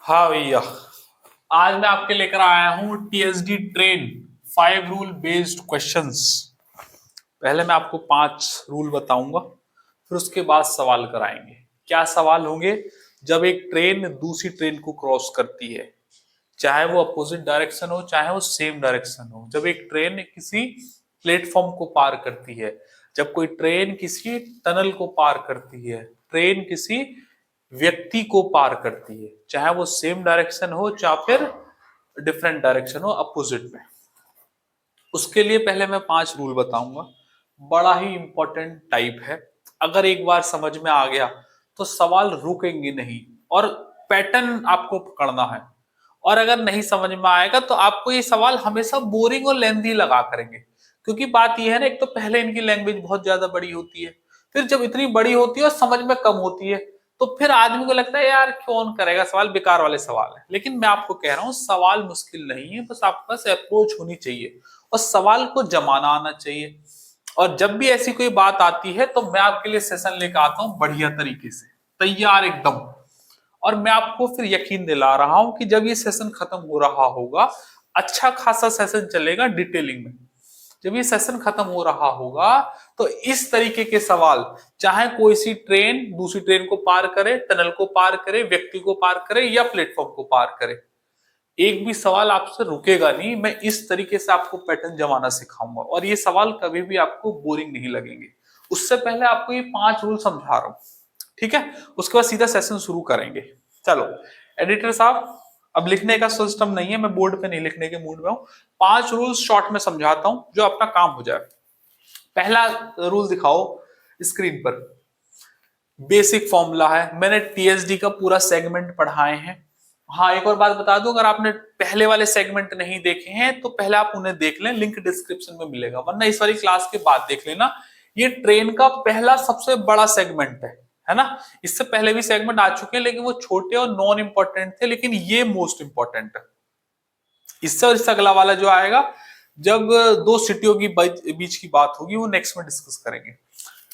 हाँ भैया, आज मैं आपके लेकर आया हूँ TSD train 5 rule based questions. पहले मैं आपको 5 रूल बताऊंगा, फिर उसके बाद सवाल कराएंगे। क्या सवाल होंगे? जब एक ट्रेन दूसरी ट्रेन को क्रॉस करती है, चाहे वो अपोजिट डायरेक्शन हो चाहे वो सेम डायरेक्शन हो, जब एक ट्रेन किसी प्लेटफॉर्म को पार करती है, जब कोई ट्रेन किसी टनल को पार करती है, ट्रेन किसी व्यक्ति को पार करती है, चाहे वो सेम डायरेक्शन हो चाहे फिर डिफरेंट डायरेक्शन हो अपोजिट में, उसके लिए पहले मैं 5 रूल बताऊंगा। बड़ा ही इंपॉर्टेंट टाइप है। अगर एक बार समझ में आ गया तो सवाल रुकेंगे नहीं और पैटर्न आपको पकड़ना है। और अगर नहीं समझ में आएगा तो आपको ये सवाल हमेशा बोरिंग और लेंथी लगा करेंगे, क्योंकि बात यह है ना, एक तो पहले इनकी लैंग्वेज बहुत ज्यादा बड़ी होती है, फिर जब इतनी बड़ी होती है और समझ में कम होती है तो फिर आदमी को लगता है यार कौन करेगा सवाल, बेकार वाले सवाल है। लेकिन मैं आपको कह रहा हूँ सवाल मुश्किल नहीं है, बस आपके पास अप्रोच होनी चाहिए और सवाल को जमाना आना चाहिए। और जब भी ऐसी कोई बात आती है तो मैं आपके लिए सेशन लेकर आता हूँ बढ़िया तरीके से, तैयार एकदम। और मैं आपको फिर यकीन दिला रहा हूं कि जब ये सेशन खत्म हो रहा होगा, अच्छा खासा सेशन चलेगा डिटेलिंग में। जब ये सेशन खत्म हो रहा होगा तो इस तरीके के सवाल, चाहे कोई सी ट्रेन दूसरी ट्रेन को पार करे, टनल को पार करे, व्यक्ति को पार करे या प्लेटफॉर्म को पार करे, एक भी सवाल आपसे रुकेगा नहीं। मैं इस तरीके से आपको पैटर्न जमाना सिखाऊंगा और ये सवाल कभी भी आपको बोरिंग नहीं लगेंगे। उससे पहले आपको ये 5 रूल समझा रहा हूं, ठीक है? उसके बाद सीधा सेशन शुरू करेंगे। चलो एडिटर साहब, अब लिखने का सिस्टम नहीं है, मैं बोर्ड पे नहीं लिखने के मूड में हूं। 5 रूल शॉर्ट में समझाता हूं जो अपना काम हो जाए। पहला रूल दिखाओ स्क्रीन पर। बेसिक फॉर्मूला है, मैंने टीएसडी का पूरा सेगमेंट पढ़ाए हैं। हाँ, एक और बात बता दूं, अगर आपने पहले वाले सेगमेंट नहीं देखे हैं तो पहले आप उन्हें देख लें, लिंक डिस्क्रिप्शन में मिलेगा, वरना इस वाली क्लास के बाद देख लेना। ये ट्रेन का पहला सबसे बड़ा सेगमेंट है ना? इससे पहले भी सेगमेंट आ चुके हैं लेकिन वो छोटे और नॉन इंपॉर्टेंट थे, लेकिन ये मोस्ट इंपॉर्टेंट है। इससे और इससे अगला वाला जो आएगा, जब दो सिटियों की बीच की बात होगी, वो नेक्स्ट में डिस्कस करेंगे।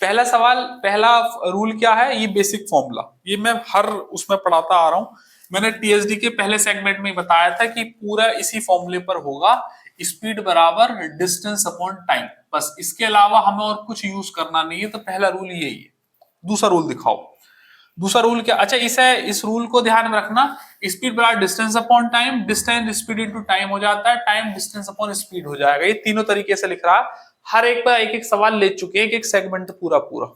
पहला सवाल, पहला रूल क्या है? ये बेसिक फॉर्मूला, ये मैं हर उसमें पढ़ाता आ रहा हूं। मैंने टीएसडी के पहले सेगमेंट में बताया था कि पूरा इसी फॉर्मूले पर होगा, स्पीड बराबर डिस्टेंस अपॉन टाइम। बस इसके अलावा हमें और कुछ यूज करना नहीं है, तो पहला रूल यही है। दूसरा रूल दिखाओ। दूसरा रूल क्या? अच्छा, इस रूल को ध्यान में रखना। स्पीड बराबर distance upon time, distance speed into time हो जाता है, टाइम डिस्टेंस अपॉन स्पीड हो जाएगा। ये तीनों तरीके से लिख रहा है। हर एक पर एक एक सवाल ले चुके हैं, एक एक सेगमेंट पूरा पूरा।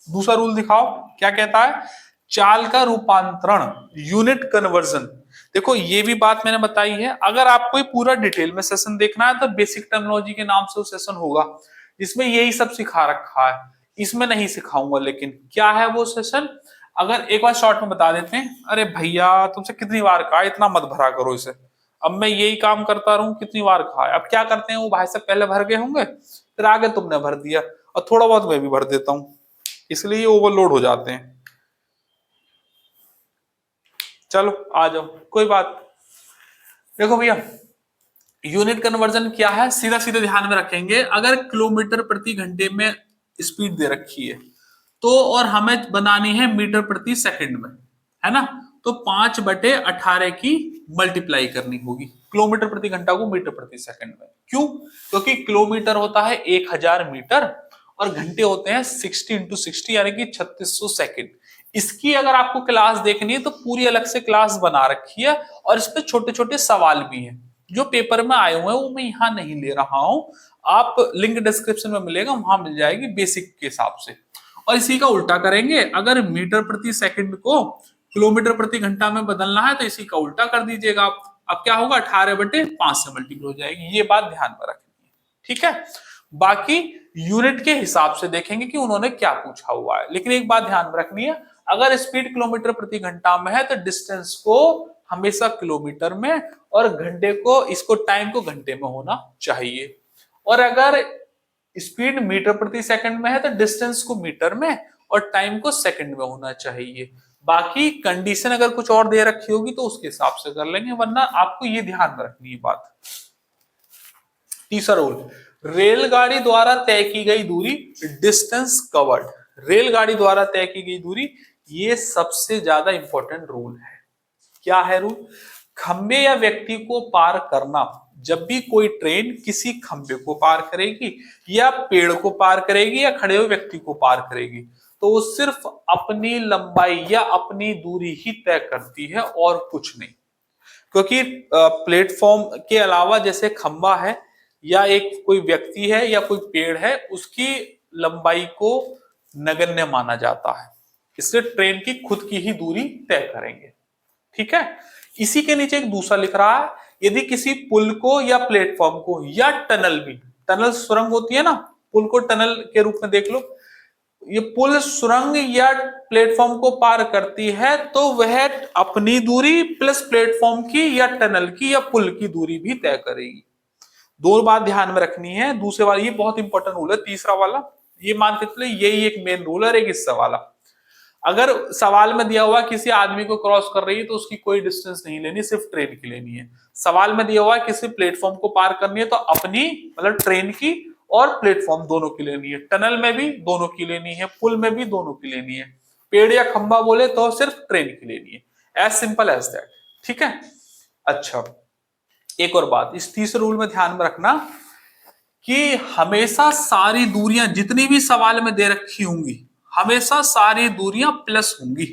दूसरा रूल दिखाओ क्या कहता है? चाल का रूपांतरण, यूनिट कन्वर्जन। देखो ये भी बात मैंने बताई है। अगर आपको पूरा डिटेल में सेशन देखना है तो बेसिक टर्मिनोलॉजी के नाम से वो सेशन होगा, इसमें यही सब सिखा रखा है। इसमें नहीं सिखाऊंगा, लेकिन क्या है वो सेशन, अगर एक बार शॉर्ट में बता देते हैं। अरे भैया तुमसे कितनी बार कहा, इतना मत भरा करो इसे। अब मैं यही काम करता रहूं, कितनी बार कहा है। अब क्या करते हैं, वो भाई साहब पहले भर गए होंगे, फिर आगे तुमने भर दिया, और थोड़ा बहुत मैं भी भर देता हूं, इसलिए ये ओवरलोड हो जाते हैं। चलो आ जाओ, कोई बात। देखो भैया, यूनिट कन्वर्जन क्या है, सीधा सीधा ध्यान में रखेंगे। अगर किलोमीटर प्रति घंटे में स्पीड दे रखी है तो, और हमें बनानी है मीटर प्रति सेकंड में, है ना? तो 5/18 की मल्टीप्लाई करनी होगी, किलोमीटर प्रति घंटा को मीटर प्रति सेकंड में। क्यों? क्योंकि किलोमीटर होता है 1000 मीटर और घंटे होते हैं 60 × 60 यानी कि 3600 सेकंड। इसकी अगर आपको क्लास देखनी है तो पूरी अलग से क्लास बना रखी है, और इस पे छोटे छोटे सवाल भी हैं जो पेपर में आए हुए हैं, वो मैं यहाँ नहीं ले रहा हूं। आप लिंक डिस्क्रिप्शन में मिलेगा, वहां मिल जाएगी बेसिक के हिसाब से। और इसी का उल्टा करेंगे, अगर मीटर प्रति सेकंड को किलोमीटर प्रति घंटा में बदलना है तो इसी का उल्टा कर दीजिएगा आप। अब क्या होगा, 18/5 से मल्टीपल हो जाएगी। ये बात ध्यान में रखनी है, ठीक है? बाकी यूनिट के हिसाब से देखेंगे कि उन्होंने क्या पूछा हुआ है, लेकिन एक बात ध्यान में रखनी है, अगर स्पीड किलोमीटर प्रति घंटा में है तो डिस्टेंस को हमेशा किलोमीटर में, और घंटे को, इसको टाइम को घंटे में होना चाहिए। और अगर स्पीड मीटर प्रति सेकंड में है तो डिस्टेंस को मीटर में और टाइम को सेकंड में होना चाहिए। बाकी कंडीशन अगर कुछ और दे रखी होगी तो उसके हिसाब से कर लेंगे, वरना आपको ये ध्यान में रखनी है बात। तीसरा रूल, रेलगाड़ी द्वारा तय की गई दूरी, डिस्टेंस कवर्ड। रेलगाड़ी द्वारा तय की गई दूरी, ये सबसे ज्यादा इंपॉर्टेंट रूल है। क्या है रूल? खंबे या व्यक्ति को पार करना, जब भी कोई ट्रेन किसी खंबे को पार करेगी या पेड़ को पार करेगी या खड़े हुए व्यक्ति को पार करेगी, तो वो सिर्फ अपनी लंबाई या अपनी दूरी ही तय करती है और कुछ नहीं। क्योंकि प्लेटफॉर्म के अलावा जैसे खंबा है या एक कोई व्यक्ति है या कोई पेड़ है, उसकी लंबाई को नगण्य माना जाता है, इसलिए ट्रेन की खुद की ही दूरी तय करेंगे। ठीक है, इसी के नीचे एक दूसरा लिख रहा है, यदि किसी पुल को या प्लेटफॉर्म को या टनल भी, टनल सुरंग होती है ना, पुल को टनल के रूप में देख लो, ये पुल सुरंग या प्लेटफॉर्म को पार करती है तो वह अपनी दूरी प्लस प्लेटफॉर्म की या टनल की या पुल की दूरी भी तय करेगी। दो बात ध्यान में रखनी है। दूसरे वाला, ये बहुत इंपॉर्टेंट रूल है, तीसरा वाला ये मान के चले यही एक मेन रूल है। एक हिस्सा वाला, अगर सवाल में दिया हुआ किसी आदमी को क्रॉस कर रही है तो उसकी कोई डिस्टेंस नहीं लेनी, सिर्फ ट्रेन की लेनी है। सवाल में दिया हुआ किसी प्लेटफॉर्म को पार करनी है तो अपनी मतलब ट्रेन की और प्लेटफॉर्म दोनों की लेनी है, टनल में भी दोनों की लेनी है, पुल में भी दोनों की लेनी है, पेड़ या खंबा बोले तो सिर्फ ट्रेन की लेनी है। As simple as that. ठीक है, अच्छा एक और बात इस तीसरे रूल में ध्यान में रखना कि हमेशा सारी दूरियां जितनी भी सवाल में दे रखी होंगी, हमेशा सारी दूरियां प्लस होंगी,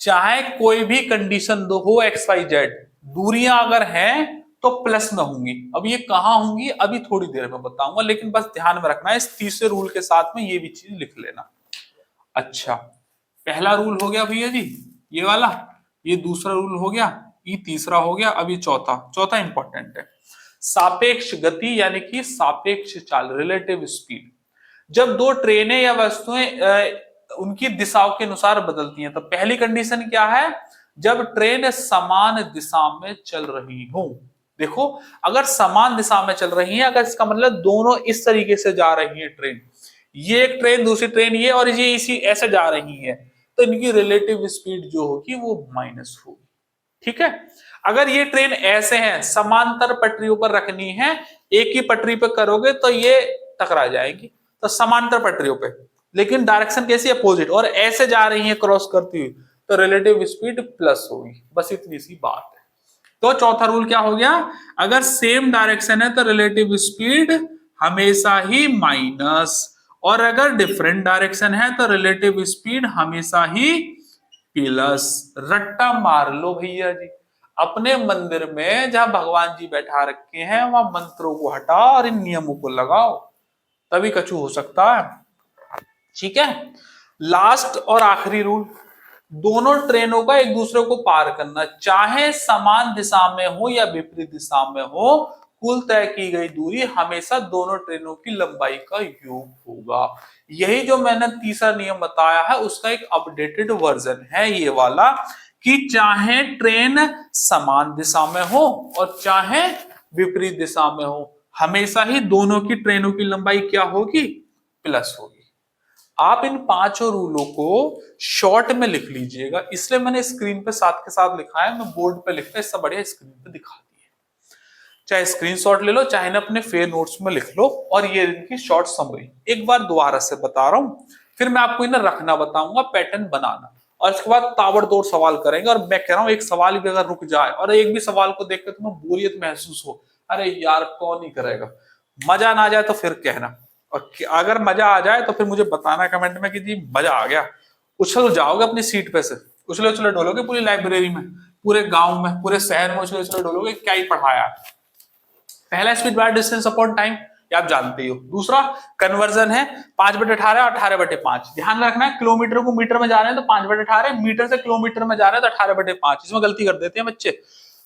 चाहे कोई भी कंडीशन दो हो एक्स वाई जेड, दूरियां अगर हैं तो प्लस में होंगी। अब ये कहां होंगी अभी थोड़ी देर में बताऊंगा, लेकिन बस ध्यान में रखना है इस तीसरे रूल के साथ में ये भी चीज लिख लेना। अच्छा, पहला रूल हो गया भैया जी ये वाला, ये दूसरा रूल हो गया, ये तीसरा हो गया, अभी चौथा इंपॉर्टेंट है, सापेक्ष गति यानी कि सापेक्ष चाल, रिलेटिव स्पीड। जब दो ट्रेनें या वस्तुएं उनकी दिशाओं के अनुसार बदलती हैं तो पहली कंडीशन क्या है? जब ट्रेन समान दिशा में चल रही हो। देखो, अगर समान दिशा में चल रही है, अगर इसका मतलब दोनों इस तरीके से जा रही है ट्रेन, ये एक ट्रेन दूसरी ट्रेन ये और ये इसी ऐसे जा रही है, तो इनकी रिलेटिव स्पीड जो होगी वो माइनस होगी। ठीक है, अगर ये ट्रेन ऐसे हैं, समांतर पटरियों पर रखनी है, एक ही पटरी पे करोगे तो ये टकरा जाएगी, तो समांतर पटरियों पे, लेकिन डायरेक्शन कैसी अपोजिट और ऐसे जा रही है क्रॉस करती हुई, तो रिलेटिव स्पीड प्लस होगी। बस इतनी सी बात है। तो चौथा रूल क्या हो गया? अगर सेम डायरेक्शन है तो रिलेटिव स्पीड हमेशा ही माइनस, और अगर डिफरेंट डायरेक्शन है तो रिलेटिव स्पीड हमेशा ही प्लस। रट्टा मार लो भैया जी, अपने मंदिर में जहां भगवान जी बैठा रखे हैं वहां मंत्रों को हटाओ और इन नियमों को लगाओ, तभी कछु हो सकता है। ठीक है, लास्ट और आखिरी रूल, दोनों ट्रेनों का एक दूसरे को पार करना, चाहे समान दिशा में हो या विपरीत दिशा में हो, कुल तय की गई दूरी हमेशा दोनों ट्रेनों की लंबाई का योग होगा। यही जो मैंने तीसरा नियम बताया है उसका एक अपडेटेड वर्जन है ये वाला, कि चाहे ट्रेन समान दिशा में हो और चाहे विपरीत दिशा में हो, हमेशा ही दोनों की ट्रेनों की लंबाई क्या होगी? प्लस होगी। आप इन पांचों रूलों को शॉर्ट में लिख लीजिएगा, इसलिए मैंने स्क्रीन पे साथ के साथ लिखा है, मैं बोर्ड पे लिखता इससे बढ़िया स्क्रीन पे दिखा दिए। चाहे स्क्रीनशॉट ले लो, चाहे ना अपने फेयर नोट्स में लिख लो, और ये इनकी शॉर्ट समरी एक बार दोबारा से बता रहा हूं, फिर मैं आपको इन्हें रखना बताऊंगा, पैटर्न बनाना, और इसके बाद ताबड़तोड़ सवाल करेंगे। और मैं कह रहा हूं एक सवाल भी अगर रुक जाए और एक भी सवाल को देखकर तुम्हें बोरियत महसूस हो, अरे यार कौन ही करेगा, मजा ना आ जाए तो फिर कहना, और अगर मजा आ जाए तो फिर मुझे बताना कमेंट में कि जी मजा आ गया। उछल जाओगे अपनी सीट पे से, उछले उछले डोलोगे पूरी लाइब्रेरी में, पूरे गांव में, पूरे शहर में उछले उछले डोलोगे, क्या ही पढ़ाया। पहला speed by distance upon time, ये आप जानते ही हो। दूसरा कन्वर्जन है 5/18 और 18/5। ध्यान रखना है किलोमीटर को मीटर में जा रहे हैं तो 5/18, मीटर से किलोमीटर में जा रहे हैं तो 18/5। इसमें गलती कर देते हैं बच्चे,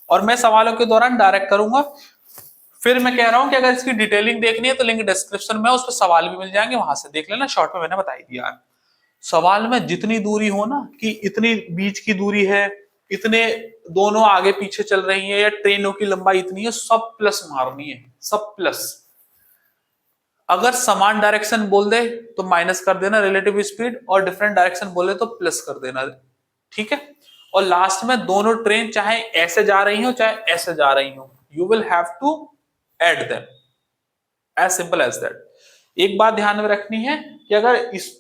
और मैं सवालों के दौरान डायरेक्ट करूंगा। फिर मैं कह रहा हूं कि अगर इसकी डिटेलिंग देखनी है तो लिंक डिस्क्रिप्शन में, उस पर सवाल भी मिल जाएंगे, वहां से देख लेना, शॉर्ट में मैंने बता ही दिया। सवाल में जितनी दूरी हो ना, कि इतनी बीच की दूरी है, इतने दोनों आगे पीछे चल रही है, या ट्रेनों की लंबाई इतनी है, सब प्लस मारनी है, सब प्लस। अगर समान डायरेक्शन बोल दे तो माइनस कर देना रिलेटिव स्पीड, और डिफरेंट डायरेक्शन बोले तो प्लस कर देना। ठीक है, और लास्ट में दोनों ट्रेन चाहे ऐसे जा रही हो चाहे ऐसे जा रही हो, you will have to add them, as simple as that। एक बात ध्यान में रखनी है कि अगर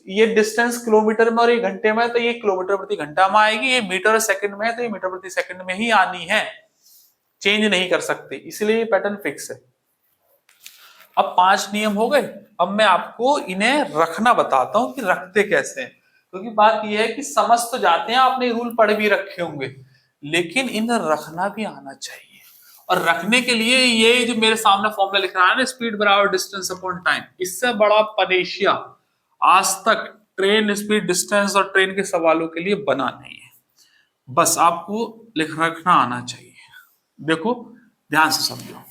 ये डिस्टेंस किलोमीटर में और ये घंटे में है तो ये किलोमीटर प्रति घंटा में आएगी, ये मीटर और सेकंड में है तो ये मीटर प्रति सेकंड में ही आनी है, चेंज नहीं कर सकते, इसलिए ये पैटर्न फिक्स है। अब 5 नियम हो गए। अब मैं आपको इन्हें रखना बताता हूं कि रखते कैसे हैं, क्योंकि बात यह है कि समझ तो जाते हैं, आपने रूल पढ़ भी रखे होंगे, लेकिन इन्हें रखना भी आना चाहिए। और रखने के लिए ये जो मेरे सामने फॉर्मूला लिख रहा है ना, स्पीड बराबर डिस्टेंस अपॉन टाइम, इससे बड़ा पनेशिया आज तक ट्रेन स्पीड, डिस्टेंस और ट्रेन के सवालों के लिए बना नहीं है। बस आपको लिख रखना आना चाहिए। देखो ध्यान से समझो,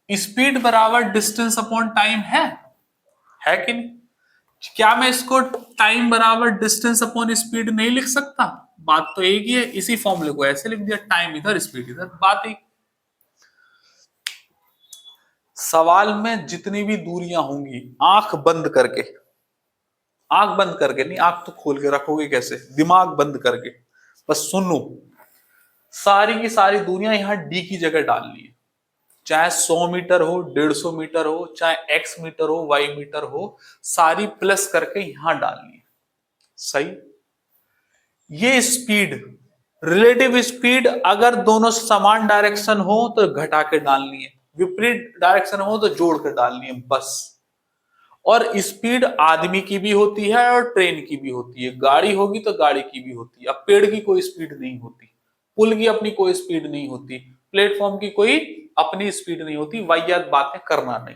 स्पीड बराबर डिस्टेंस अपॉन टाइम है कि नहीं? क्या मैं इसको टाइम बराबर डिस्टेंस अपॉन स्पीड नहीं लिख सकता? बात तो एक ही है, इसी फॉर्मूले को ऐसे लिख दिया, टाइम इधर स्पीड इधर, बात एक। सवाल में जितनी भी दूरियां होंगी, आंख बंद करके नहीं, आंख तो खोल के रखोगे कैसे, दिमाग बंद करके बस सुनो, सारी की सारी दूरियां यहां डी की जगह डालनी है, चाहे 100 मीटर हो, 150 मीटर हो, चाहे x मीटर हो, y मीटर हो, सारी प्लस करके यहां डालनी है। सही? ये स्पीड, रिलेटिव स्पीड अगर दोनों समान डायरेक्शन हो तो घटा के डालनी है, विपरीत डायरेक्शन हो तो जोड़ कर डालनी है, बस। और स्पीड आदमी की भी होती है और ट्रेन की भी होती है, गाड़ी होगी तो गाड़ी की भी होती है। अब पेड़ की कोई स्पीड नहीं होती, पुल की अपनी कोई स्पीड नहीं होती, प्लेटफॉर्म की कोई अपनी स्पीड नहीं होती। वाहियात बातें करना नहीं।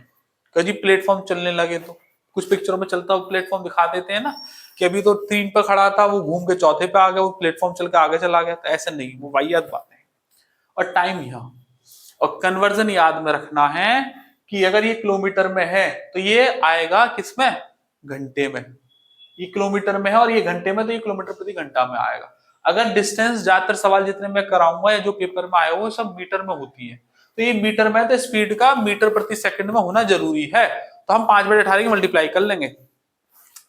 कभी प्लेटफॉर्म चलने लगे तो कुछ पिक्चरों में चलता हुआ प्लेटफॉर्म दिखा देते हैं ना, कि अभी तो 3 पर खड़ा था, वो घूम के चौथे पे आ गया, वो प्लेटफॉर्म चल के आगे चला गया, तो ऐसे नहीं, वो वाहियात बातें। और टाइम यहाँ, और कन्वर्जन याद में रखना है कि अगर ये किलोमीटर में है तो ये आएगा किसमें, घंटे में। ये किलोमीटर में है और ये घंटे में, तो ये किलोमीटर प्रति घंटा में आएगा। अगर डिस्टेंस, ज्यादातर सवाल जितने मैं कराऊंगा या जो पेपर में आए वो सब मीटर में होती है, तो ये मीटर में है तो स्पीड का मीटर प्रति सेकंड में होना जरूरी है, तो हम 5/18 की मल्टीप्लाई कर लेंगे,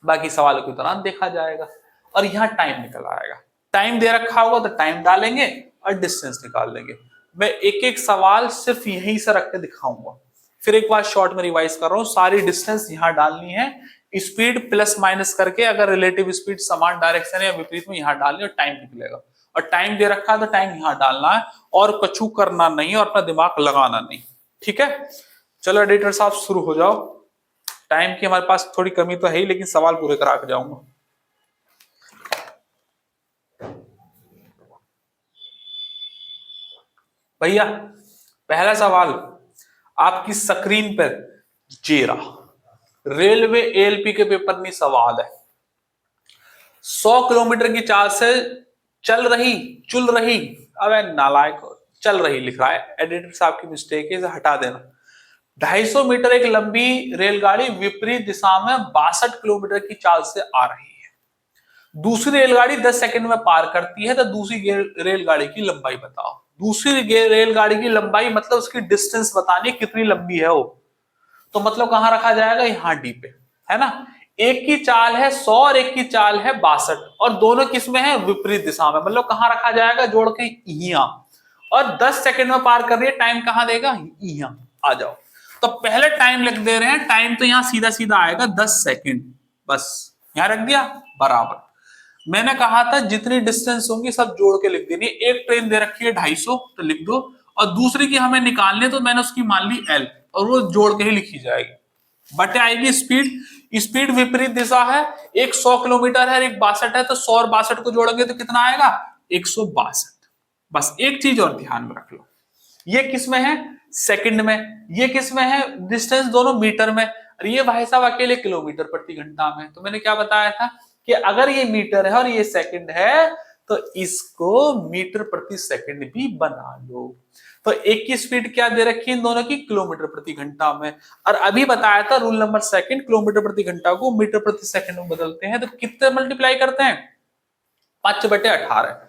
बाकी सवालों के दौरान देखा जाएगा। और यहाँ टाइम निकल आएगा, टाइम दे रखा होगा तो टाइम डालेंगे और डिस्टेंस निकाल लेंगे। मैं एक एक सवाल सिर्फ यहीं से रख के दिखाऊंगा। फिर एक बार शॉर्ट में रिवाइज कर रहा हूं, सारी डिस्टेंस यहां डालनी है, स्पीड प्लस माइनस करके, अगर रिलेटिव स्पीड समान डायरेक्शन है या विपरीत में, यहां डालनी और टाइम निकलेगा। और टाइम दे रखा है तो टाइम यहां डालना है, और कछु करना नहीं और अपना दिमाग लगाना नहीं। ठीक है, चलो एडिटर साहब शुरू हो जाओ। टाइम की हमारे पास थोड़ी कमी तो है ही, लेकिन सवाल पूरे करा के जाऊंगा। भैया पहला सवाल आपकी स्क्रीन पर जेरा, रेलवे एएलपी के पेपर में सवाल है। 100 किलोमीटर की चाल से चल रही, अबे नालायक, चल रही लिख रहा है, एडिटर साहब की मिस्टेक है, इसे हटा देना। 250 मीटर एक लंबी रेलगाड़ी विपरीत दिशा में 62 किलोमीटर की चाल से आ रही है। दूसरी रेलगाड़ी 10 सेकंड में पार करती है, तो दूसरी रेलगाड़ी की लंबाई बताओ। दूसरी रेलगाड़ी की लंबाई मतलब उसकी डिस्टेंस बतानी है, कितनी लंबी है वो, तो मतलब कहां रखा जाएगा, यहां डी पे, है ना। एक की चाल है 100 और एक की चाल है 62, और दोनों किसमें है, विपरीत दिशा में, मतलब कहां रखा जाएगा, जोड़ के यहां। और 10 सेकंड में पार कर रही है, टाइम कहां देगा, यहां आ जाओ। तो पहले टाइम लिख दे रहे हैं, टाइम तो यहां सीधा सीधा आएगा 10 सेकंड, बस यहां रख दिया बराबर। मैंने कहा था जितनी डिस्टेंस होंगी सब जोड़ के लिख देनी। एक ट्रेन दे रखी है 250, तो लिख दो, और दूसरी की हमें निकालनी, तो मैंने उसकी मान ली L, और वो जोड़ के ही लिखी जाएगी। बटे आएगी स्पीड, स्पीड विपरीत दिशा है, एक 100 किलोमीटर है, एक 62 है, तो 100 और 62 को जोड़ेंगे तो कितना आएगा, 162। बस एक चीज और ध्यान में रख लो, ये किस में है, सेकंड में, ये किस में है, डिस्टेंस दोनों मीटर में, और ये भाई साहब अकेले किलोमीटर प्रति घंटा में। तो मैंने क्या बताया था कि अगर ये मीटर है और ये सेकंड है, तो इसको मीटर प्रति सेकंड भी बना लो। तो एक की स्पीड क्या दे रखी है इन दोनों की, किलोमीटर प्रति घंटा में। और अभी बताया था रूल नंबर सेकंड, किलोमीटर प्रति घंटा को मीटर प्रति सेकंड में बदलते हैं, तो कितने मल्टीप्लाई करते हैं, 5/18।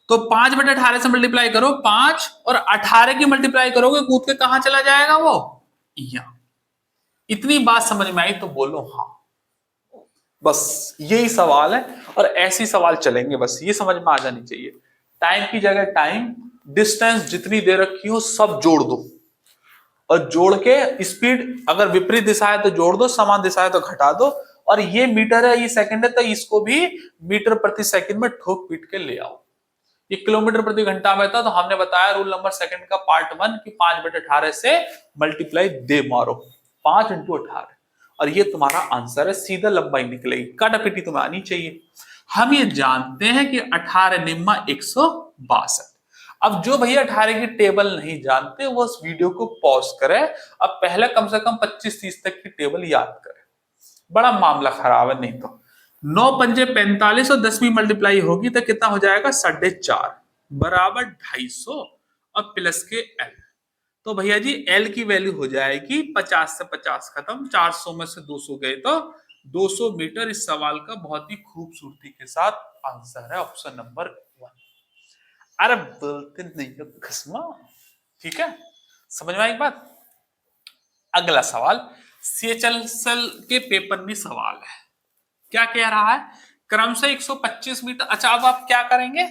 तो 5/18 से मल्टीप्लाई करो 5, और 18 की मल्टीप्लाई करोगे, कूद के कहां चला जाएगा वो, यहां। इतनी बात समझ में आई तो बोलो हाँ। बस यही सवाल है, और ऐसी सवाल चलेंगे, बस ये समझ में आ जानी चाहिए। टाइम की जगह टाइम, डिस्टेंस जितनी दे रखी हो सब जोड़ दो, और जोड़ के स्पीड अगर विपरीत दिशा है तो जोड़ दो, समान दिशा है तो घटा दो, और ये मीटर है ये सेकंड है तो इसको भी मीटर प्रति सेकंड में ठोक पीट के ले आओ। ये किलोमीटर प्रति घंटा में था, तो हमने बताया रूल नंबर सेकंड का पार्ट 1 कि 5/18 से मल्टीप्लाई दे मारो, 5 × 18, और ये तुम्हारा आंसर है, सीधा लंबाई निकलेगी, काटापीटी तुम्हें आनी चाहिए। हम ये जानते हैं कि 18 निम्मा 162। अब जो भैया 18 की टेबल नहीं जानते वो उस वीडियो को पॉज करें, अब पहले कम से कम 25-30 तक की टेबल याद करें, बड़ा मामला खराब है। नहीं तो 9 पंजे 45 और 10वीं मल्टीप्लाई होगी तो कितना हो जाएगा 4.5 बराबर 250 और प्लस के एल। तो भैया जी एल की वैल्यू हो जाएगी 50 से 50 खत्म, 400 में से 200 गए तो 200 मीटर। इस सवाल का बहुत ही खूबसूरती के साथ आंसर है ऑप्शन नंबर 1। अरे बोलते नहीं हो खस्मा, ठीक है, समझ में आई बात। अगला सवाल सीएचएल के पेपर में सवाल है, क्या कह रहा है, क्रम से 125 मीटर। अच्छा अब आप क्या करेंगे,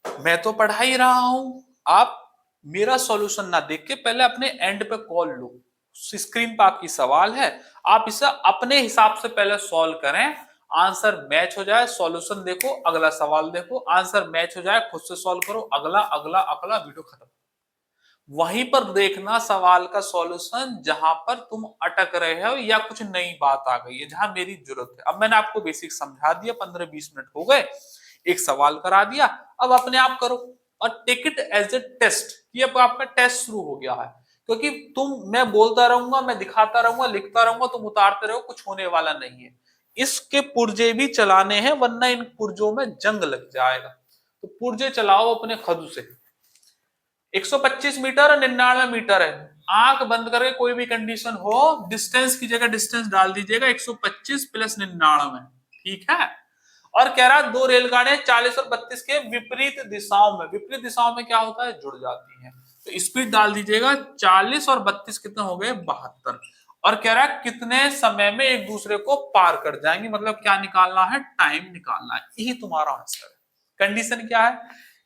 मैं तो पढ़ा ही रहा हूं, आप मेरा सॉल्यूशन ना देख के पहले अपने एंड पे कॉल लो, स्क्रीन पर आपकी सवाल है, आप इसे अपने हिसाब से पहले सॉल्व करें, आंसर मैच हो जाए, सॉल्यूशन देखो, अगला सवाल देखो, आंसर मैच हो जाए, खुद से सॉल्व करो, अगला अगला अगला, वीडियो खत्म। वहीं पर देखना सवाल का सॉल्यूशन जहां पर तुम अटक रहे हो या कुछ नई बात आ गई है जहां मेरी जरूरत है। अब मैंने आपको बेसिक समझा दिया, 15-20 मिनट हो गए, एक सवाल करा दिया, अब अपने आप करो और take it as a test. ये अब आपका टेस्ट शुरू हो गया है, क्योंकि मैं बोलता रहूंगा, मैं दिखाता रहूंगा, लिखता रहूंगा, तुम उतारते रहो, कुछ होने वाला नहीं है। इसके पुर्जे भी चलाने हैं, वरना इन पुर्जों में जंग लग जाएगा। तो पुर्जे चलाओ अपने खुद से। 125 मीटर और 99 मीटर है, आंख बंद करके कोई भी कंडीशन हो, डिस्टेंस की जगह डिस्टेंस डाल दीजिएगा, 125 प्लस 99, ठीक है। और कह रहा दो रेलगाड़ियां 40 और 32 के विपरीत दिशाओं में, विपरीत दिशाओं में क्या होता है, जुड़ जाती हैं, तो स्पीड डाल दीजिएगा, 40 और 32 कितने हो गए, 72। और कह रहा है कितने समय में एक दूसरे को पार कर जाएंगे, मतलब क्या निकालना है, टाइम निकालना है, यही तुम्हारा आंसर है। कंडीशन क्या है,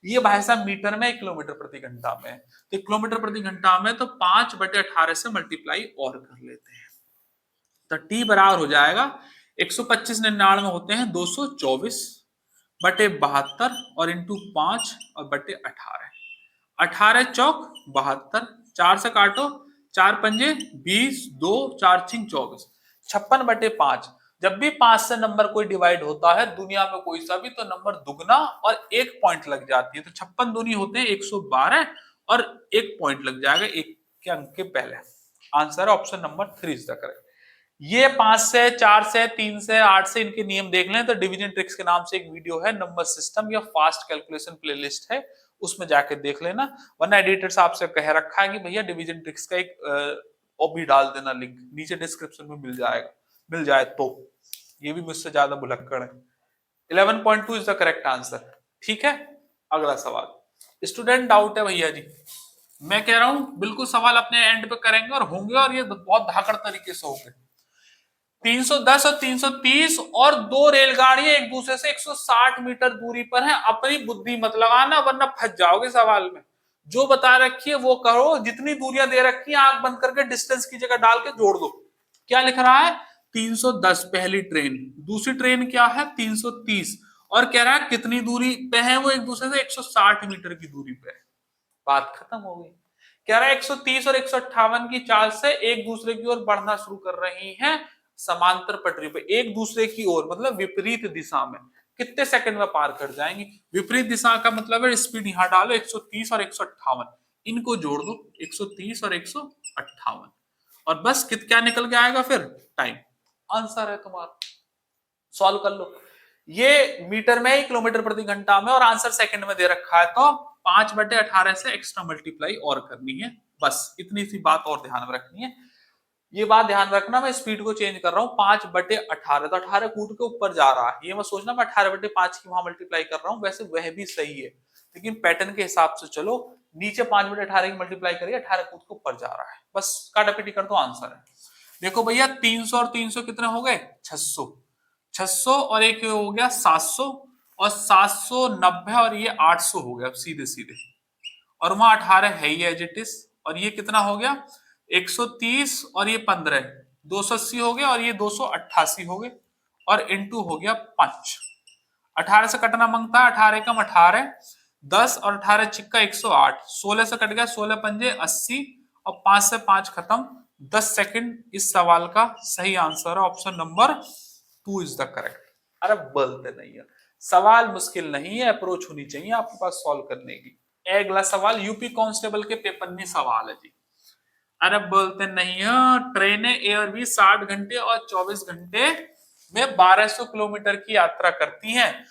ये भाई साहब मीटर में, किलोमीटर प्रति घंटा में, तो किलोमीटर प्रति घंटा में तो 5/18 से मल्टीप्लाई और कर लेते हैं, तो टी बराबर हो जाएगा 125 99 होते हैं 224/72 और इंटू 5 और बटे 18, 18 चौक 72, 4 से काटो, 4 पंजे 20, 2 4 6 24, 56/5। जब भी 5 से नंबर कोई डिवाइड होता है दुनिया में कोई सा भी, तो नंबर दुगना और 1 पॉइंट लग जाती है, तो 56 दूनी होते हैं 112 और 1 पॉइंट लग जाएगा 1 के अंक के पहले। Answer option number 3 is the correct. ये 5 से 4 से 3 से 8 से इनके नियम देख लें तो डिवीजन ट्रिक्स के नाम से एक वीडियो है, नंबर सिस्टम या फास्ट कैलकुलेशन प्लेलिस्ट है, उसमें जाके देख लेना, वरना एडिटर साहब से कह रखा है कि भैया डिवीजन ट्रिक्स का एक वो भी डाल देना, लिंक नीचे डिस्क्रिप्शन में मिल जाएगा, मिल जाए तो। ये भी मुझसे ज्यादा भुलक्कड़ है। 11.2 इज द करेक्ट आंसर, ठीक है। अगला सवाल, स्टूडेंट डाउट है भैया जी, मैं कह रहा हूं बिल्कुल सवाल अपने एंड पे करेंगे और होंगे, और ये बहुत धाकड़ तरीके से होंगे। 310 और 330 और दो रेलगाड़ियां एक दूसरे से 160 मीटर दूरी पर हैं, अपनी बुद्धि मत लगाना वरना फंस जाओगे सवाल में। जो बता रखी है वो करो, जितनी दूरियां दे रखी है आंख बंद करके डिस्टेंस की जगह डाल के जोड़ दो। क्या लिख रहा है, 310 पहली ट्रेन, दूसरी ट्रेन क्या है 330, और कह रहा है कितनी दूरी पे है वो एक दूसरे से, 160 मीटर की दूरी पे है। बात खत्म हो गई। कह रहा है 130 और 158 की चाल से एक दूसरे की ओर बढ़ना शुरू कर रही हैं समांतर पटरी पे, एक दूसरे की ओर मतलब विपरीत दिशा में, कितने सेकंड में पार कर जाएंगे। विपरीत दिशा का मतलब है स्पीड यहां डालो 130 और 158, इनको जोड़ दो 130 और 158, और बस क्या निकल के आएगा फिर, टाइम। आंसर है तुम्हारा, सॉल्व कर लो। ये मीटर में, किलोमीटर प्रति घंटा में, और आंसर सेकंड में दे रखा है, तो 5/18 से एक्स्ट्रा मल्टीप्लाई और करनी है, बस इतनी सी बात और ध्यान में रखनी है। ये बात ध्यान रखना, मैं स्पीड को चेंज कर रहा हूँ, 5/18, तो 18 कूट के ऊपर जा रहा है, ये मैं सोचना मैं 18/5 की वहां मल्टीप्लाई कर रहा हूँ, वैसे वह भी सही है, लेकिन पैटर्न के हिसाब से चलो, नीचे 5/18 की मल्टीप्लाई करिए, 18 कूट के ऊपर जा रहा है, बस काटापीटी कर दो, आंसर है। देखो भैया 300 और 300 कितने हो गए, 600, 600 और एक हो गया 700, और 790 और ये 800 हो गया, अब सीधे सीधे, और वहां 18 है ही एज इट इज, और ये कितना हो गया 130 और ये 15, 280 हो गया, और ये 288 हो गए, और इनटू हो गया 5। 18 से कटना मांगता है, 18 कम 18, 10 और 18 चिक्का 108, 16 से कट गया, 16 पंजे 80, और 5 से 5 खत्म, 10 सेकंड। इस सवाल का सही आंसर है option number 2 is the correct. अरे बोलते नहीं है, सवाल मुश्किल नहीं है, अप्रोच होनी चाहिए आपके पास सॉल्व करने की। अगला सवाल यूपी कांस्टेबल के पेपर में सवाल है जी। अरे बोलते नहीं है, ट्रेनें एयर भी 60 घंटे और 24 घंटे में 1200 किलोमीटर की यात्रा करती हैं।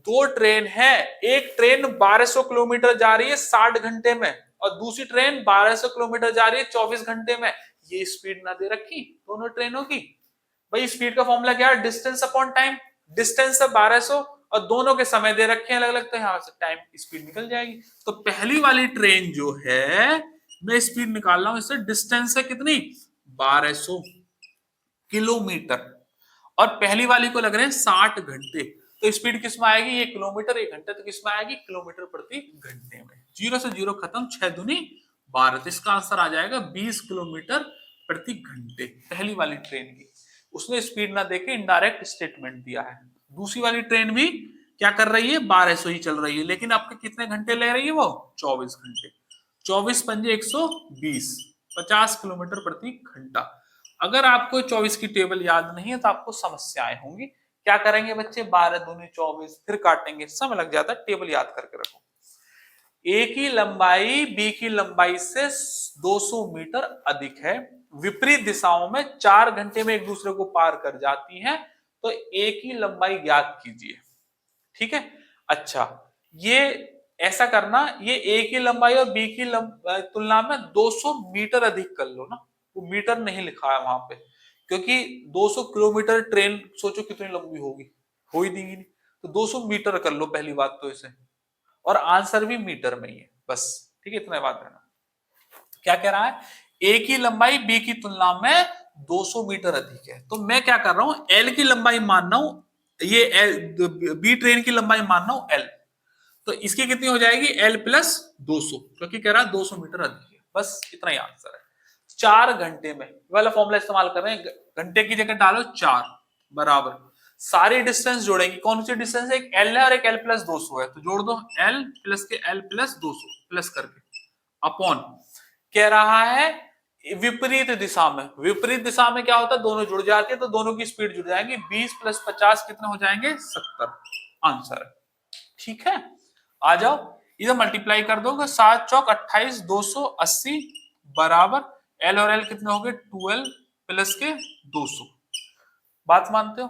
दो ट्रेन है, एक ट्रेन 1200 किलोमीटर जा रही है 60 घंटे में, और दूसरी ट्रेन 1200 किलोमीटर जा रही है 24 घंटे में। ये स्पीड ना दे रखी दोनों ट्रेनों की। भाई स्पीड का फॉर्मूला क्या है? Distance upon time. डिस्टेंस है 1200 और दोनों के समय दे रखे हैं अलग अलग, तो यहां से टाइम स्पीड निकल जाएगी। तो पहली वाली ट्रेन जो है, मैं स्पीड निकाल रहा हूं, इससे डिस्टेंस है कितनी? 1200 किलोमीटर, और पहली वाली को लग रहे हैं 60 घंटे। तो स्पीड किस में आएगी? ये किलोमीटर, 1 घंटे, तो किस में आएगी? किलोमीटर प्रति घंटे में। 0 से 0 खत्म, 6 दूनी 12, तो इसका आंसर आ जाएगा 20 किलोमीटर प्रति घंटे। पहली वाली ट्रेन की उसने स्पीड ना देके इनडायरेक्ट स्टेटमेंट दिया है। दूसरी वाली ट्रेन भी क्या कर रही है? 1200 ही चल रही है, लेकिन आपके कितने घंटे ले रही है वो? 24 घंटे। 24 पंजे 120, 50 किलोमीटर प्रति घंटा। अगर आपको 24 की टेबल याद नहीं है तो आपको समस्याएं होंगी। क्या करेंगे बच्चे? 12 दूनी 24, फिर काटेंगे, समय लग जाता है। टेबल याद करके रखो। ए की लंबाई बी की लंबाई से 200 मीटर अधिक है, विपरीत दिशाओं में 4 घंटे में एक दूसरे को पार कर जाती हैं, तो ए की लंबाई ज्ञात कीजिए। ठीक है, अच्छा, ये ऐसा करना, ये ए की लंबाई और बी की तुलना में 200 मीटर अधिक कर लो ना। वो मीटर नहीं लिखा है वहां पे, क्योंकि 200 किलोमीटर ट्रेन सोचो कितनी लंबी होगी, हो ही नहीं। तो 200 मीटर कर लो पहली बात तो इसे, और आंसर भी मीटर में ही है बस। ठीक है, इतना बात रहना। क्या कह रहा है? ए की लंबाई बी की तुलना में 200 मीटर अधिक है, तो मैं क्या कर रहा हूं? एल की लंबाई मान रहा हूं, ये एल, बी ट्रेन की लंबाई मान रहा हूं एल, तो इसकी कितनी हो जाएगी? एल प्लस 200, क्योंकि कह रहा है 200 मीटर अधिक है। बस इतना ही आंसर है। 4 घंटे में वाला फॉर्मूला इस्तेमाल कर रहे हैं। घंटे की जगह डालो 4 बराबर, सारी डिस्टेंस जोड़ेंगे। कौन सी डिस्टेंस है? एक एल है और एक एल प्लस 200 है, तो जोड़ दो एल प्लस के एल प्लस 200 प्लस करके, अपॉन कह रहा है विपरीत दिशा में। विपरीत दिशा में क्या होता है? दोनों जुड़ जाती है, तो दोनों की स्पीड जुड़ जाएंगी। 20 प्लस 50 कितने हो जाएंगे? 70 आंसर है। ठीक है, आ जाओ, इधर मल्टीप्लाई कर दोगे, 7 चौक 28, 280 बराबर एल और एल कितने हो गए? 12 प्लस के 200। बात मानते हो?